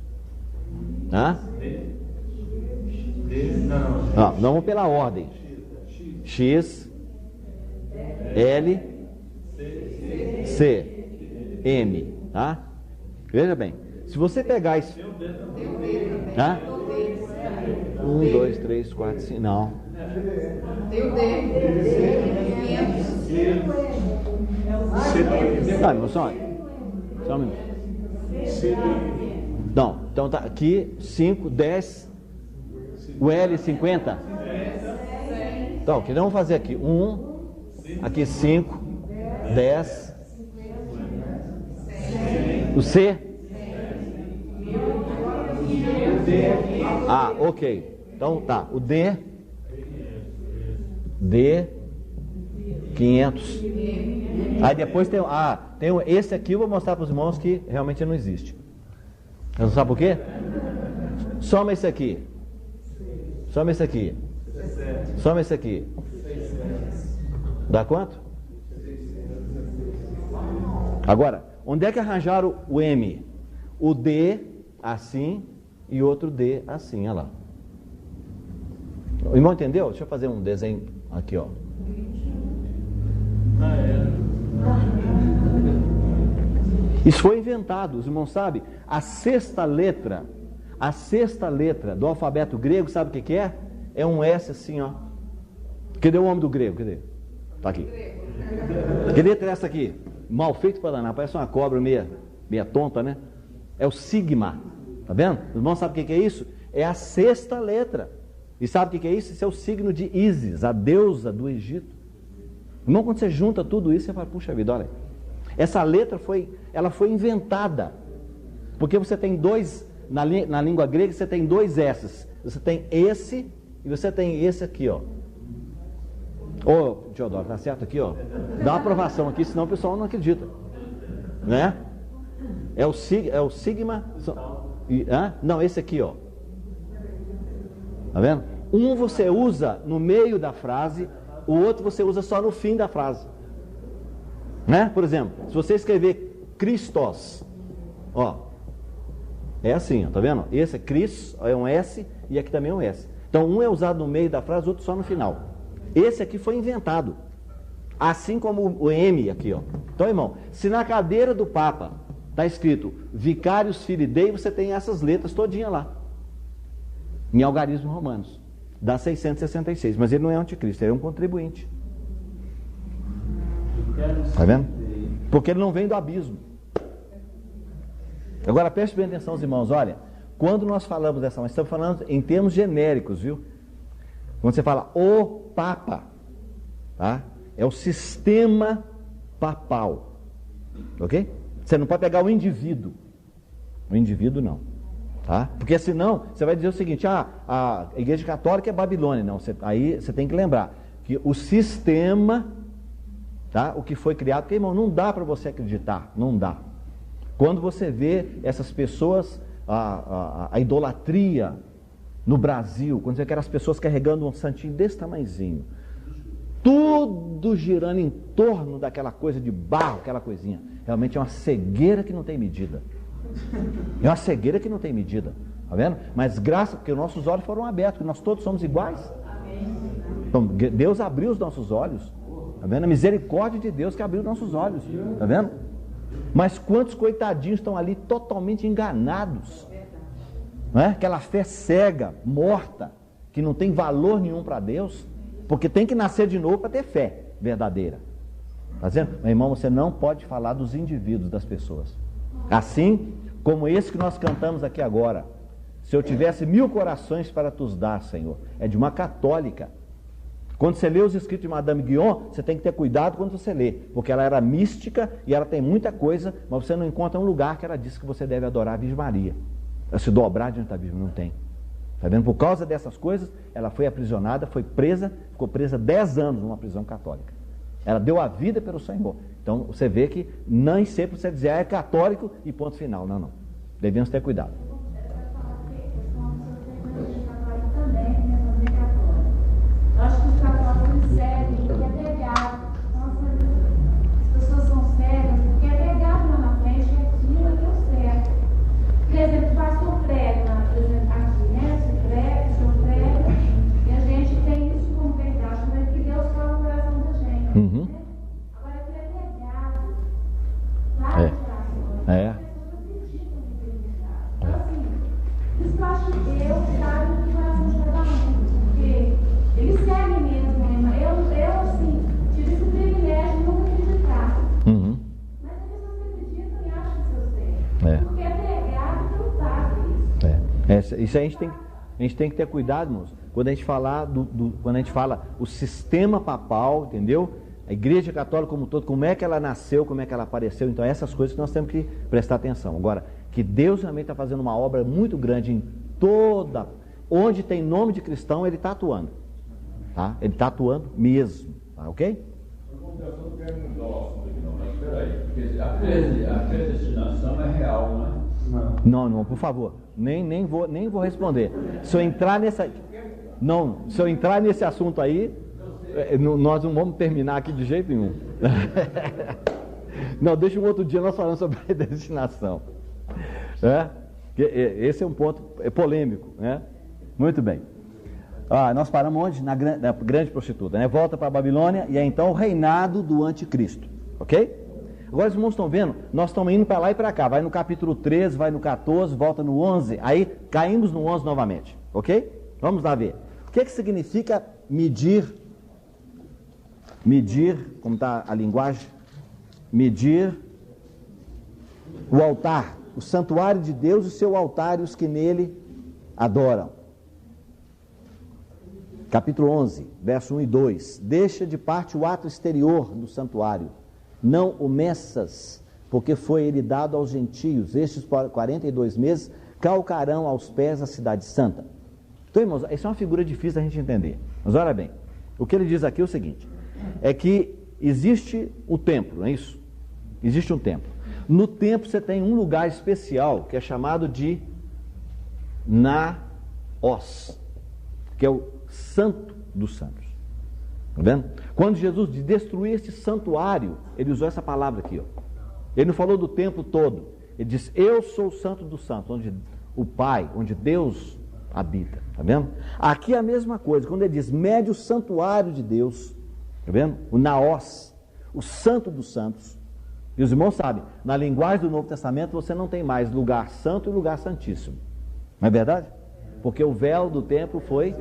[SPEAKER 1] Não, vamos pela ordem. X, L, C, M, tá? Veja bem, se você pegar isso, 1, 2, 3, 4, 5, não.
[SPEAKER 2] Tem o D.
[SPEAKER 1] Não, irmão, só um minuto. Não, então tá aqui 5, 10. O L 50. Então, o que nós vamos fazer aqui? 1, aqui 5, 10. O C. Ok. Então tá, o D 500. Aí depois tem esse aqui eu vou mostrar para os irmãos que realmente não existe. Não sabe por quê? Soma esse aqui. Soma esse aqui. Soma esse aqui. Dá quanto? Agora, onde é que arranjaram o M? O D assim e outro D assim, olha lá. O irmão entendeu? Deixa eu fazer um desenho aqui, ó. Isso foi inventado, os irmãos sabem. A sexta letra do alfabeto grego, sabe o que é? É um S assim, ó. Cadê o homem do grego? Cadê? Tá aqui. Que letra é essa aqui? Mal feito para danar, parece uma cobra meia tonta, né? É o sigma, tá vendo? Os irmãos sabem o que é isso? É a sexta letra. E sabe o que é isso? Isso é o signo de Ísis, a deusa do Egito. Irmão, quando você junta tudo isso, você fala: puxa vida, olha, essa letra foi inventada, porque você tem dois, na língua grega você tem dois S's, você tem esse e você tem esse aqui, ó. Ô, Teodoro, tá certo aqui, ó? Dá uma aprovação aqui, senão o pessoal não acredita, né? É o sigma, não, esse aqui, ó. Tá vendo? Um você usa no meio da frase, o outro você usa só no fim da frase, né? Por exemplo, se você escrever Christos, ó, é assim, ó, tá vendo? Esse é Cris, é um S, e aqui também é um S. Então um é usado no meio da frase, o outro só no final. Esse aqui foi inventado, assim como o M aqui, ó. Então, irmão, se na cadeira do Papa está escrito Vicarius Filii Dei, você tem essas letras todinha lá, em algarismos romanos, dá 666, mas ele não é anticristo, ele é um contribuinte. Tá vendo? Porque ele não vem do abismo. Agora preste bem atenção, os irmãos, olha, quando nós falamos dessa, nós estamos falando em termos genéricos, viu? Quando você fala o Papa, tá? É o sistema papal, ok? Você não pode pegar o indivíduo não, tá? Porque senão você vai dizer o seguinte: a Igreja Católica é Babilônia. Não, aí você tem que lembrar que o sistema, tá? O que foi criado, porque, irmão, não dá para você acreditar, não dá. Quando você vê essas pessoas, a idolatria no Brasil, quando você vê aquelas pessoas carregando um santinho desse tamanhozinho, tudo girando em torno daquela coisa de barro, aquela coisinha, realmente é uma cegueira que não tem medida. É uma cegueira que não tem medida, tá vendo? Mas graças, porque os nossos olhos foram abertos, porque nós todos somos iguais. Então Deus abriu os nossos olhos, tá vendo? A misericórdia de Deus que abriu os nossos olhos, tá vendo? Mas quantos coitadinhos estão ali totalmente enganados, não é? Aquela fé cega, morta, que não tem valor nenhum para Deus, porque tem que nascer de novo para ter fé verdadeira. Está dizendo? Meu irmão, você não pode falar dos indivíduos, das pessoas. Assim como esse que nós cantamos aqui agora: se eu tivesse 1000 corações para te dar, Senhor, é de uma católica. Quando você lê os escritos de Madame Guyon, você tem que ter cuidado quando você lê, porque ela era mística e ela tem muita coisa, mas você não encontra um lugar que ela disse que você deve adorar a Virgem Maria, se dobrar diante da Virgem. Não tem. Está vendo? Por causa dessas coisas, ela foi aprisionada, foi presa, ficou presa 10 anos numa prisão católica. Ela deu a vida pelo Senhor. Então você vê que nem sempre você dizer é católico e ponto final. Não. Devemos ter cuidado.
[SPEAKER 2] Eu acho que os católicos seguem porque é pregado. As pessoas são cegas porque é pregado lá na frente, é aquilo que eu certo. Por exemplo, o pastor prega aqui, né? O senhor prega, e a gente tem isso como verdade, mas que Deus fala no coração da gente.
[SPEAKER 1] Uhum.
[SPEAKER 2] Né? Agora, que é pregado, várias orações.
[SPEAKER 1] É.
[SPEAKER 2] Então, assim, isso eu acho que Deus sabe o coração de cada um, porque Ele segue mesmo, irmã. Eu, assim, tive esse privilégio de nunca acreditar.
[SPEAKER 1] Uhum.
[SPEAKER 2] Mas as pessoas acreditam e acham que eu sei. Porque é pregado pelo padre isso.
[SPEAKER 1] Isso a gente tem que ter cuidado, irmãos, quando a gente falar quando a gente fala o sistema papal, entendeu? A Igreja Católica como um todo, como é que ela nasceu, como é que ela apareceu. Então essas coisas que nós temos que prestar atenção. Agora, que Deus realmente está fazendo uma obra muito grande em toda, onde tem nome de cristão, Ele está atuando, tá? Ele está atuando mesmo, tá? Ok?
[SPEAKER 3] Mas peraí, porque a predestinação é real, né?
[SPEAKER 1] Não, por favor, nem vou responder. Se eu entrar nesse assunto aí, nós não vamos terminar aqui de jeito nenhum. Não, deixa um outro dia nós falando sobre predestinação. Esse é um ponto polêmico, né? Muito bem. Nós paramos onde? Na grande prostituta, né? Volta para a Babilônia e é então o reinado do anticristo, ok? Agora os irmãos estão vendo, nós estamos indo para lá e para cá, vai no capítulo 13, vai no 14, volta no 11, aí caímos no 11 novamente, ok? Vamos lá ver. O que significa medir, como está a linguagem? Medir o altar, o santuário de Deus e o seu altar e os que nele adoram. Capítulo 11, verso 1 e 2. Deixa de parte o ato exterior do santuário, não o meças, porque foi ele dado aos gentios. Estes 42 meses calcarão aos pés a cidade santa. Então, irmãos, essa é uma figura difícil da gente entender. Mas olha bem, o que ele diz aqui é o seguinte: é que existe o templo, não é isso? Existe um templo. No templo você tem um lugar especial que é chamado de Naós, que é o Santo dos Santos. Está vendo? Quando Jesus destruiu esse santuário, ele usou essa palavra aqui, ó. Ele não falou do templo todo. Ele disse: eu sou o Santo dos Santos, onde o Pai, onde Deus habita. Está vendo? Aqui é a mesma coisa. Quando ele diz mede o santuário de Deus, está vendo? O Naós, o Santo dos Santos. E os irmãos sabem, na linguagem do Novo Testamento você não tem mais lugar santo e lugar santíssimo. Não é verdade? Porque o véu do templo foi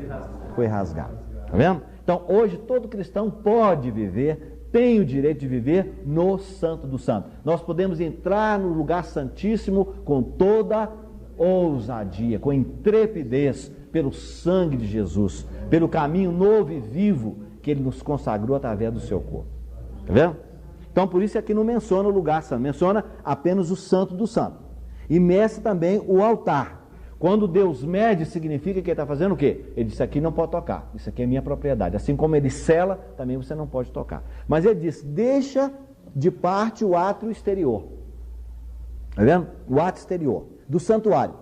[SPEAKER 1] rasgado. Está vendo? Então hoje todo cristão pode viver, tem o direito de viver no Santo do Santo. Nós podemos entrar no lugar santíssimo com toda ousadia, com intrepidez, pelo sangue de Jesus, pelo caminho novo e vivo que Ele nos consagrou através do seu corpo. Está vendo? Então, por isso aqui não menciona o lugar santo, menciona apenas o santo do santo. E mexe também o altar. Quando Deus mede, significa que Ele está fazendo o quê? Ele disse, aqui não pode tocar, isso aqui é minha propriedade. Assim como Ele sela, também você não pode tocar. Mas Ele diz, deixa de parte o átrio exterior. Está vendo? O átrio exterior do santuário.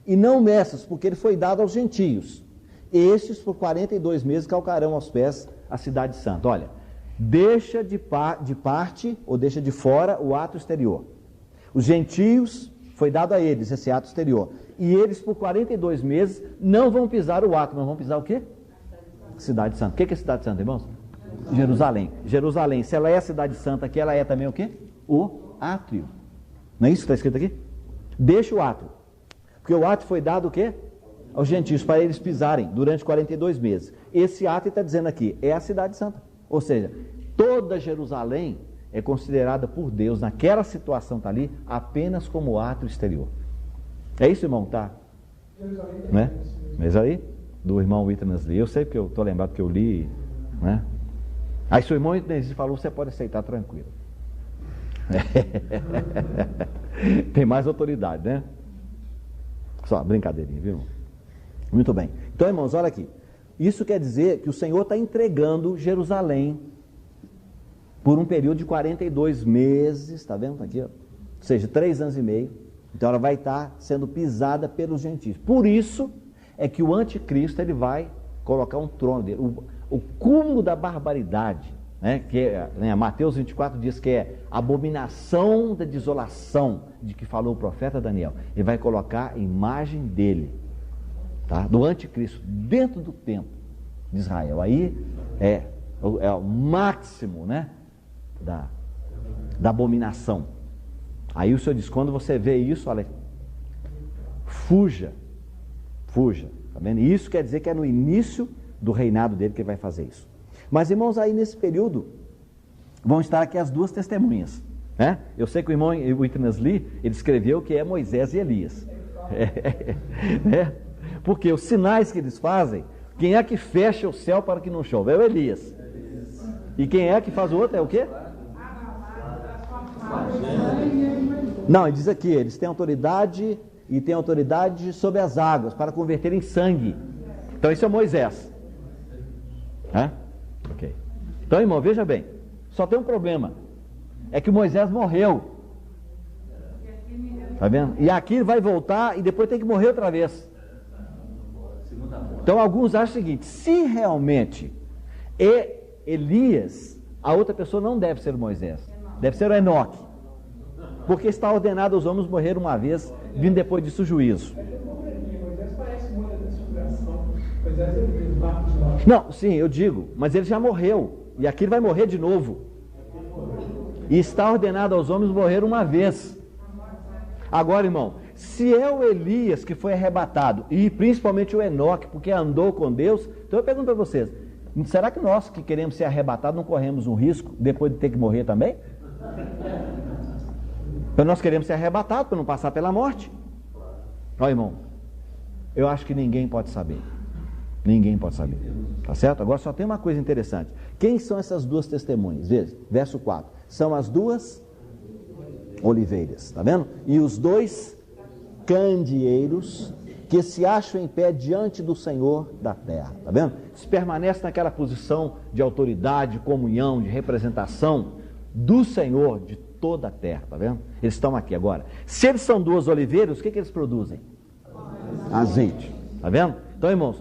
[SPEAKER 1] E não meças, porque ele foi dado aos gentios. Estes por 42 meses calcarão aos pés a cidade santa. Olha, deixa de parte, ou deixa de fora o átrio exterior. Os gentios, foi dado a eles esse átrio exterior. E eles por 42 meses não vão pisar o átrio, mas vão pisar o quê? Cidade santa. O que é cidade santa, irmãos? Jerusalém. Jerusalém, se ela é a cidade santa aqui, ela é também o quê? O átrio. Não é isso que está escrito aqui? Deixa o átrio. Porque o átrio foi dado o quê? Aos gentios, para eles pisarem durante 42 meses. Esse átrio está dizendo aqui, é a cidade santa. Ou seja, toda Jerusalém é considerada por Deus, naquela situação está ali, apenas como átrio exterior. É isso, irmão? Tá? Né? Mas aí, do irmão Witness Lee, eu sei porque eu estou lembrado que eu li, né? Aí se o irmão Witness Lee falou, você pode aceitar tranquilo. Tem mais autoridade, né? Só brincadeirinha, viu? Muito bem. Então, irmãos, olha aqui. Isso quer dizer que o Senhor está entregando Jerusalém por um período de 42 meses, está vendo aqui? Ó? Ou seja, 3 anos e meio. Então ela vai estar sendo pisada pelos gentios. Por isso é que o anticristo ele vai colocar um trono dele. O cúmulo da barbaridade, né, que é, né, Mateus 24 diz que é abominação da desolação de que falou o profeta Daniel. Ele vai colocar a imagem dele, tá, do anticristo dentro do templo de Israel. Aí é o máximo, né, da abominação. Aí o Senhor diz, quando você vê isso, olha, fuja, tá vendo? Isso quer dizer que é no início do reinado dele que ele vai fazer isso. Mas, irmãos, aí nesse período vão estar aqui as duas testemunhas, né? Eu sei que o irmão Witness Lee, ele escreveu que é Moisés e Elias, porque os sinais que eles fazem, quem é que fecha o céu para que não chova? É o Elias. E quem é que faz o outro? É o quê? Não, ele diz aqui, eles têm autoridade e têm autoridade sobre as águas para converter em sangue. Então isso é Moisés. Ok. Então, irmão, veja bem, só tem um problema, é que Moisés morreu. Tá vendo? E aqui ele vai voltar e depois tem que morrer outra vez. Então alguns acham o seguinte, se realmente é Elias, a outra pessoa não deve ser Moisés, deve ser o Enoque, porque está ordenado aos homens morrer uma vez, vindo depois disso o juízo. Não, sim, eu digo, mas ele já morreu, e aqui ele vai morrer de novo. E está ordenado aos homens morrer uma vez. Agora, irmão, se é o Elias que foi arrebatado, e principalmente o Enoque, porque andou com Deus, então eu pergunto para vocês, será que nós que queremos ser arrebatados não corremos um risco depois de ter que morrer também? Então nós queremos ser arrebatados para não passar pela morte. Olha, irmão, eu acho que ninguém pode saber. Ninguém pode saber. Tá certo? Agora só tem uma coisa interessante. Quem são essas duas testemunhas? Veja, verso 4. São as duas oliveiras, tá vendo? E os dois candeeiros que se acham em pé diante do Senhor da terra, tá vendo? Se permanece naquela posição de autoridade, de comunhão, de representação do Senhor de toda a terra, tá vendo? Eles estão aqui agora. Se eles são duas oliveiras, o que eles produzem? Azeite, tá vendo? Então, irmãos,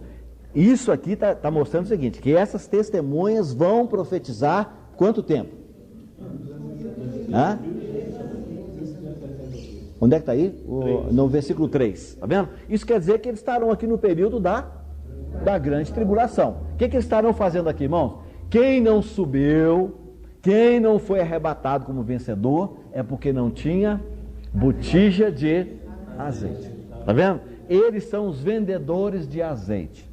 [SPEAKER 1] isso aqui está mostrando o seguinte, que essas testemunhas vão profetizar quanto tempo? Onde é que está aí? No versículo 3, tá vendo? Isso quer dizer que eles estarão aqui no período da grande tribulação. O que eles estarão fazendo aqui, irmãos? Quem não subiu, quem não foi arrebatado como vencedor, é porque não tinha botija de azeite. Tá vendo? Eles são os vendedores de azeite.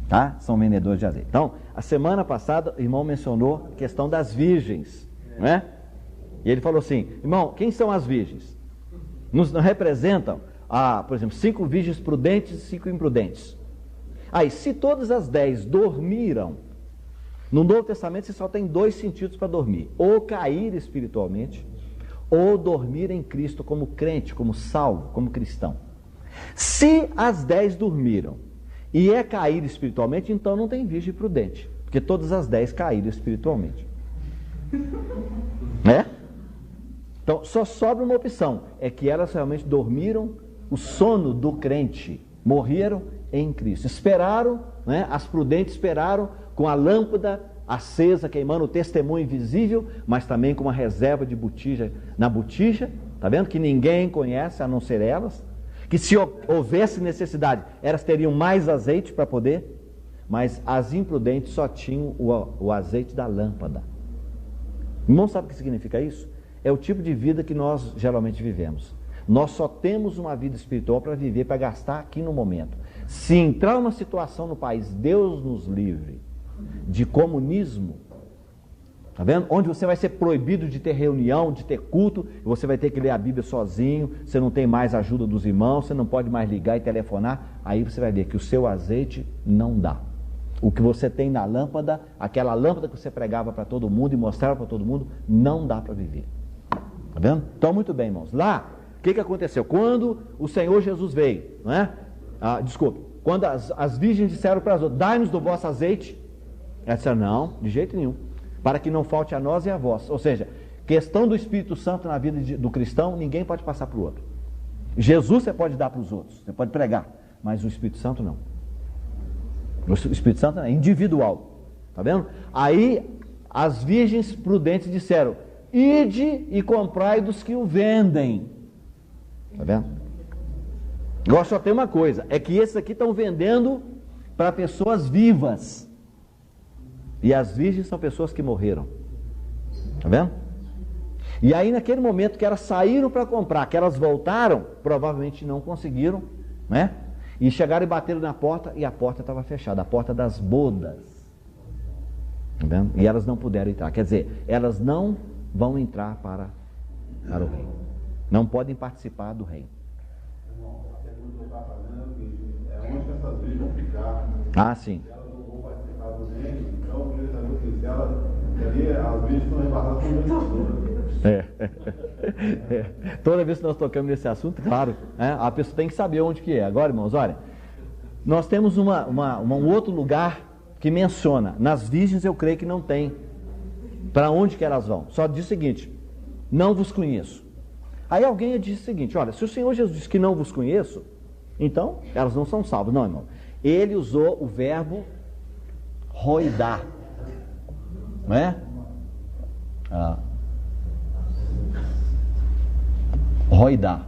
[SPEAKER 1] Tá? São vendedores de azeite. Então, a semana passada, o irmão mencionou a questão das virgens, né? E ele falou assim, irmão, quem são as virgens? Nos representam, por exemplo, 5 virgens prudentes e 5 imprudentes. Aí, se todas as 10 dormiram, no Novo Testamento você só tem 2 sentidos para dormir: ou cair espiritualmente, ou dormir em Cristo como crente, como salvo, como cristão. Se as 10 dormiram e é cair espiritualmente, então não tem virgem prudente, porque todas as 10 caíram espiritualmente. Né? Então só sobra uma opção, é que elas realmente dormiram o sono do crente, morreram em Cristo, esperaram, né? As prudentes esperaram com a lâmpada acesa, queimando o testemunho invisível, mas também com uma reserva de botija na botija, tá vendo? Que ninguém conhece a não ser elas, que se houvesse necessidade, elas teriam mais azeite para poder, mas as imprudentes só tinham o azeite da lâmpada. Irmão, sabe o que significa isso? É o tipo de vida que nós geralmente vivemos. Nós só temos uma vida espiritual para viver, para gastar aqui no momento. Se entrar uma situação no país, Deus nos livre, de comunismo, tá vendo? Onde você vai ser proibido de ter reunião, de ter culto, e você vai ter que ler a Bíblia sozinho, você não tem mais ajuda dos irmãos, você não pode mais ligar e telefonar, aí você vai ver que o seu azeite não dá. O que você tem na lâmpada, aquela lâmpada que você pregava para todo mundo e mostrava para todo mundo, não dá para viver. Tá vendo? Então, muito bem, irmãos. Lá, o que aconteceu? Quando o Senhor Jesus veio, não é? Quando as virgens disseram para as outras: dai-nos do vosso azeite. Elas disseram: não, de jeito nenhum, para que não falte a nós e a vós. Ou seja, questão do Espírito Santo na vida do cristão, ninguém pode passar para o outro. Jesus você pode dar para os outros, você pode pregar, mas o Espírito Santo não. O Espírito Santo é individual, tá vendo? Aí as virgens prudentes disseram: ide e comprai dos que o vendem. Tá vendo? Agora só tem uma coisa, é que esses aqui estão vendendo para pessoas vivas, e as virgens são pessoas que morreram. Tá vendo? E aí naquele momento que elas saíram para comprar, que elas voltaram, provavelmente não conseguiram, né? E chegaram e bateram na porta, e a porta estava fechada, a porta das bodas. Tá vendo? E elas não puderam entrar. Quer dizer, elas não vão entrar para o reino. Não podem participar do reino.
[SPEAKER 4] A pergunta que eu estava fazendo é onde essas virgens vão ficar?
[SPEAKER 1] Ah, sim.
[SPEAKER 4] Elas não vão participar do reino, então eu queria saber se elas, as virgens estão rebatadas como vencedoras.
[SPEAKER 1] Toda vez que nós tocamos nesse assunto, claro, a pessoa tem que saber onde que é. Agora, irmãos, olha, nós temos um outro lugar que menciona. Nas virgens eu creio que não tem para onde que elas vão. Só diz o seguinte: não vos conheço. Aí alguém diz o seguinte: olha, se o Senhor Jesus disse que não vos conheço, então elas não são salvas. Não, irmão, ele usou o verbo roidar, não é? Roidar.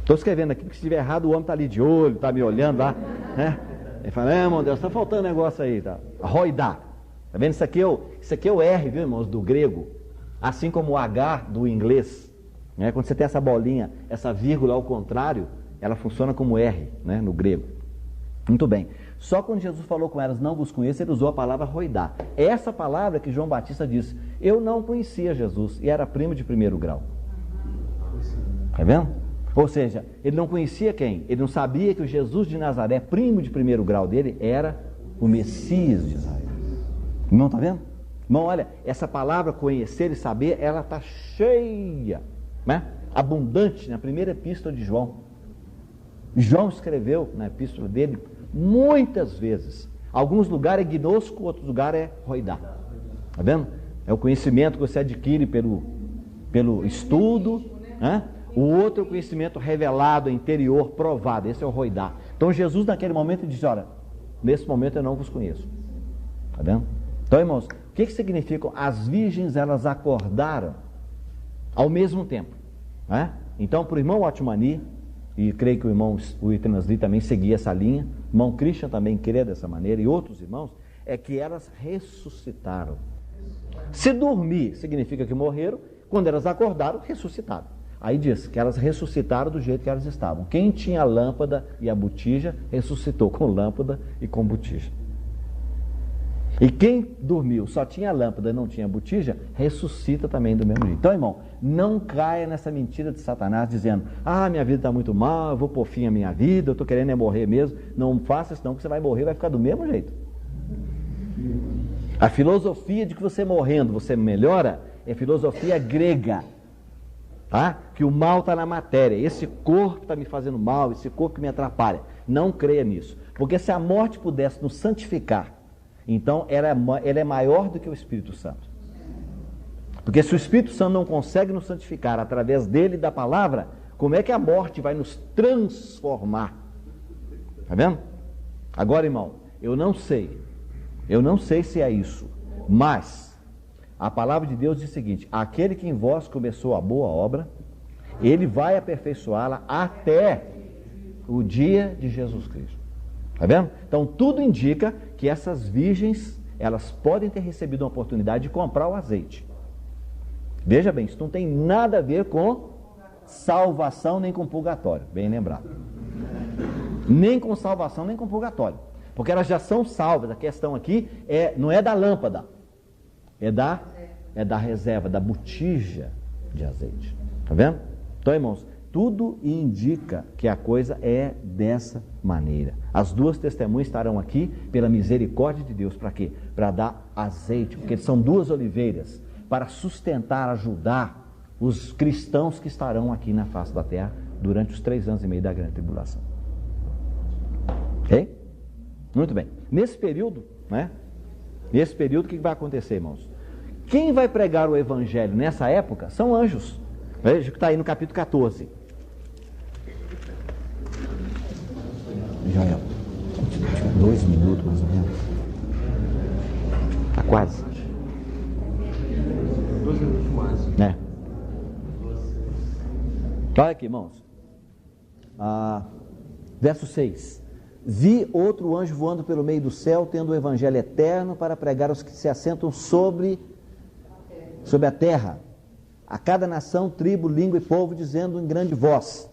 [SPEAKER 1] Estou escrevendo aqui porque se estiver errado o homem está ali de olho, está me olhando lá, né? Ele fala: irmão Deus, está faltando negócio aí, tá? Roidar. Tá vendo? Isso aqui é o R, viu, irmãos, do grego, assim como o H do inglês, né? Quando você tem essa bolinha, essa vírgula ao contrário, ela funciona como R, né, no grego. Muito bem. Só quando Jesus falou com elas: não vos conheço, ele usou a palavra roidar. Essa palavra que João Batista disse: eu não conhecia Jesus, e era primo de primeiro grau. Tá vendo? Ou seja, ele não conhecia quem? Ele não sabia que o Jesus de Nazaré, primo de primeiro grau dele, era o Messias de Israel. Não está vendo? Irmão, olha, essa palavra conhecer e saber, ela está cheia, né? Abundante na primeira epístola de João. João escreveu na epístola dele muitas vezes. Alguns lugares é gnosco, outros lugares é roidá. Está vendo? É o conhecimento que você adquire pelo estudo, né? O outro é o conhecimento revelado, interior, provado. Esse é o roidá. Então Jesus naquele momento disse: olha, nesse momento eu não vos conheço. Está vendo? Então, irmãos, o que significam? As virgens, elas acordaram ao mesmo tempo, né? Então, para o irmão Otmani, e creio que o irmão Transli também seguia essa linha, o irmão Christian também queria dessa maneira, e outros irmãos, é que elas ressuscitaram. Se dormir significa que morreram, quando elas acordaram, ressuscitaram. Aí diz que elas ressuscitaram do jeito que elas estavam. Quem tinha a lâmpada e a botija, ressuscitou com lâmpada e com botija. E quem dormiu, só tinha lâmpada e não tinha botija, ressuscita também do mesmo jeito. Então, irmão, não caia nessa mentira de Satanás dizendo: minha vida está muito mal, eu vou pôr fim à minha vida, eu estou querendo morrer mesmo. Não faça isso não, que você vai morrer, vai ficar do mesmo jeito. A filosofia de que você morrendo, você melhora, é filosofia grega. Tá? Que o mal está na matéria, esse corpo está me fazendo mal, esse corpo que me atrapalha. Não creia nisso, porque se a morte pudesse nos santificar, então ele é maior do que o Espírito Santo. Porque se o Espírito Santo não consegue nos santificar através dele e da palavra, como é que a morte vai nos transformar? Está vendo? Agora, irmão, eu não sei se é isso, mas a palavra de Deus diz o seguinte: aquele que em vós começou a boa obra, ele vai aperfeiçoá-la até o dia de Jesus Cristo. Está vendo? Então tudo indica que essas virgens, elas podem ter recebido uma oportunidade de comprar o azeite. Veja bem, isso não tem nada a ver com salvação nem com purgatório, bem lembrado. Nem com salvação nem com purgatório, porque elas já são salvas. A questão aqui não é da lâmpada, é da reserva, da botija de azeite. Está vendo? Então, irmãos, tudo indica que a coisa é dessa maneira. As duas testemunhas estarão aqui pela misericórdia de Deus. Para quê? Para dar azeite, porque são duas oliveiras para sustentar, ajudar os cristãos que estarão aqui na face da terra durante os 3 anos e meio da grande tribulação. Ok? Muito bem. Nesse período, o que vai acontecer, irmãos? Quem vai pregar o evangelho nessa época são anjos. Veja que está aí no capítulo 14. Joel, 2 minutos mais ou menos. Está quase.
[SPEAKER 5] 2 minutos mais.
[SPEAKER 1] Olha aqui, irmãos. Verso 6. Vi outro anjo voando pelo meio do céu, tendo o evangelho eterno para pregar aos que se assentam sobre a terra, a cada nação, tribo, língua e povo, dizendo em grande voz: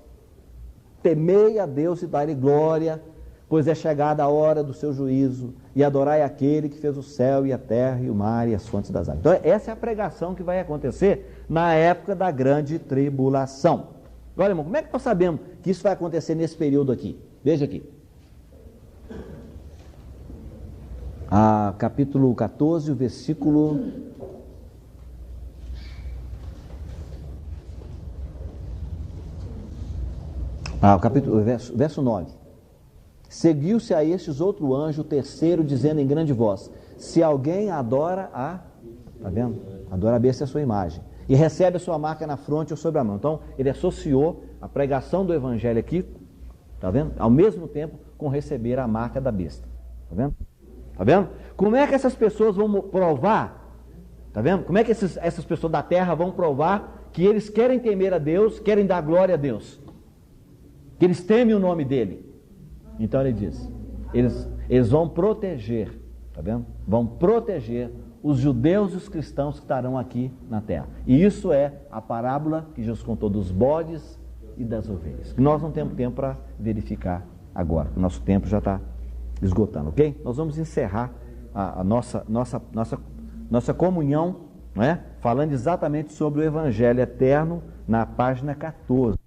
[SPEAKER 1] temei a Deus e dai-lhe glória, pois é chegada a hora do seu juízo, e adorai aquele que fez o céu e a terra e o mar e as fontes das águas. Então essa é a pregação que vai acontecer na época da grande tribulação. Agora, irmão, como é que nós sabemos que isso vai acontecer nesse período aqui? Veja aqui. Capítulo 14, o versículo... verso 9. Seguiu-se a estes outro anjo, o terceiro, dizendo em grande voz: se alguém adora tá vendo? Adora a besta, a sua imagem, e recebe a sua marca na fronte ou sobre a mão. Então ele associou a pregação do evangelho aqui, tá vendo? Ao mesmo tempo com receber a marca da besta. Tá vendo? Tá vendo? Como é que essas pessoas vão provar? Tá vendo? Como é que essas pessoas da terra vão provar que eles querem temer a Deus, querem dar glória a Deus, que eles temem o nome dele? Então ele diz, eles vão proteger, tá vendo? Vão proteger os judeus e os cristãos que estarão aqui na terra. E isso é a parábola que Jesus contou dos bodes e das ovelhas, que nós não temos tempo para verificar agora, o nosso tempo já está esgotando, ok? Nós vamos encerrar a nossa comunhão, não é? Falando exatamente sobre o evangelho eterno na página 14.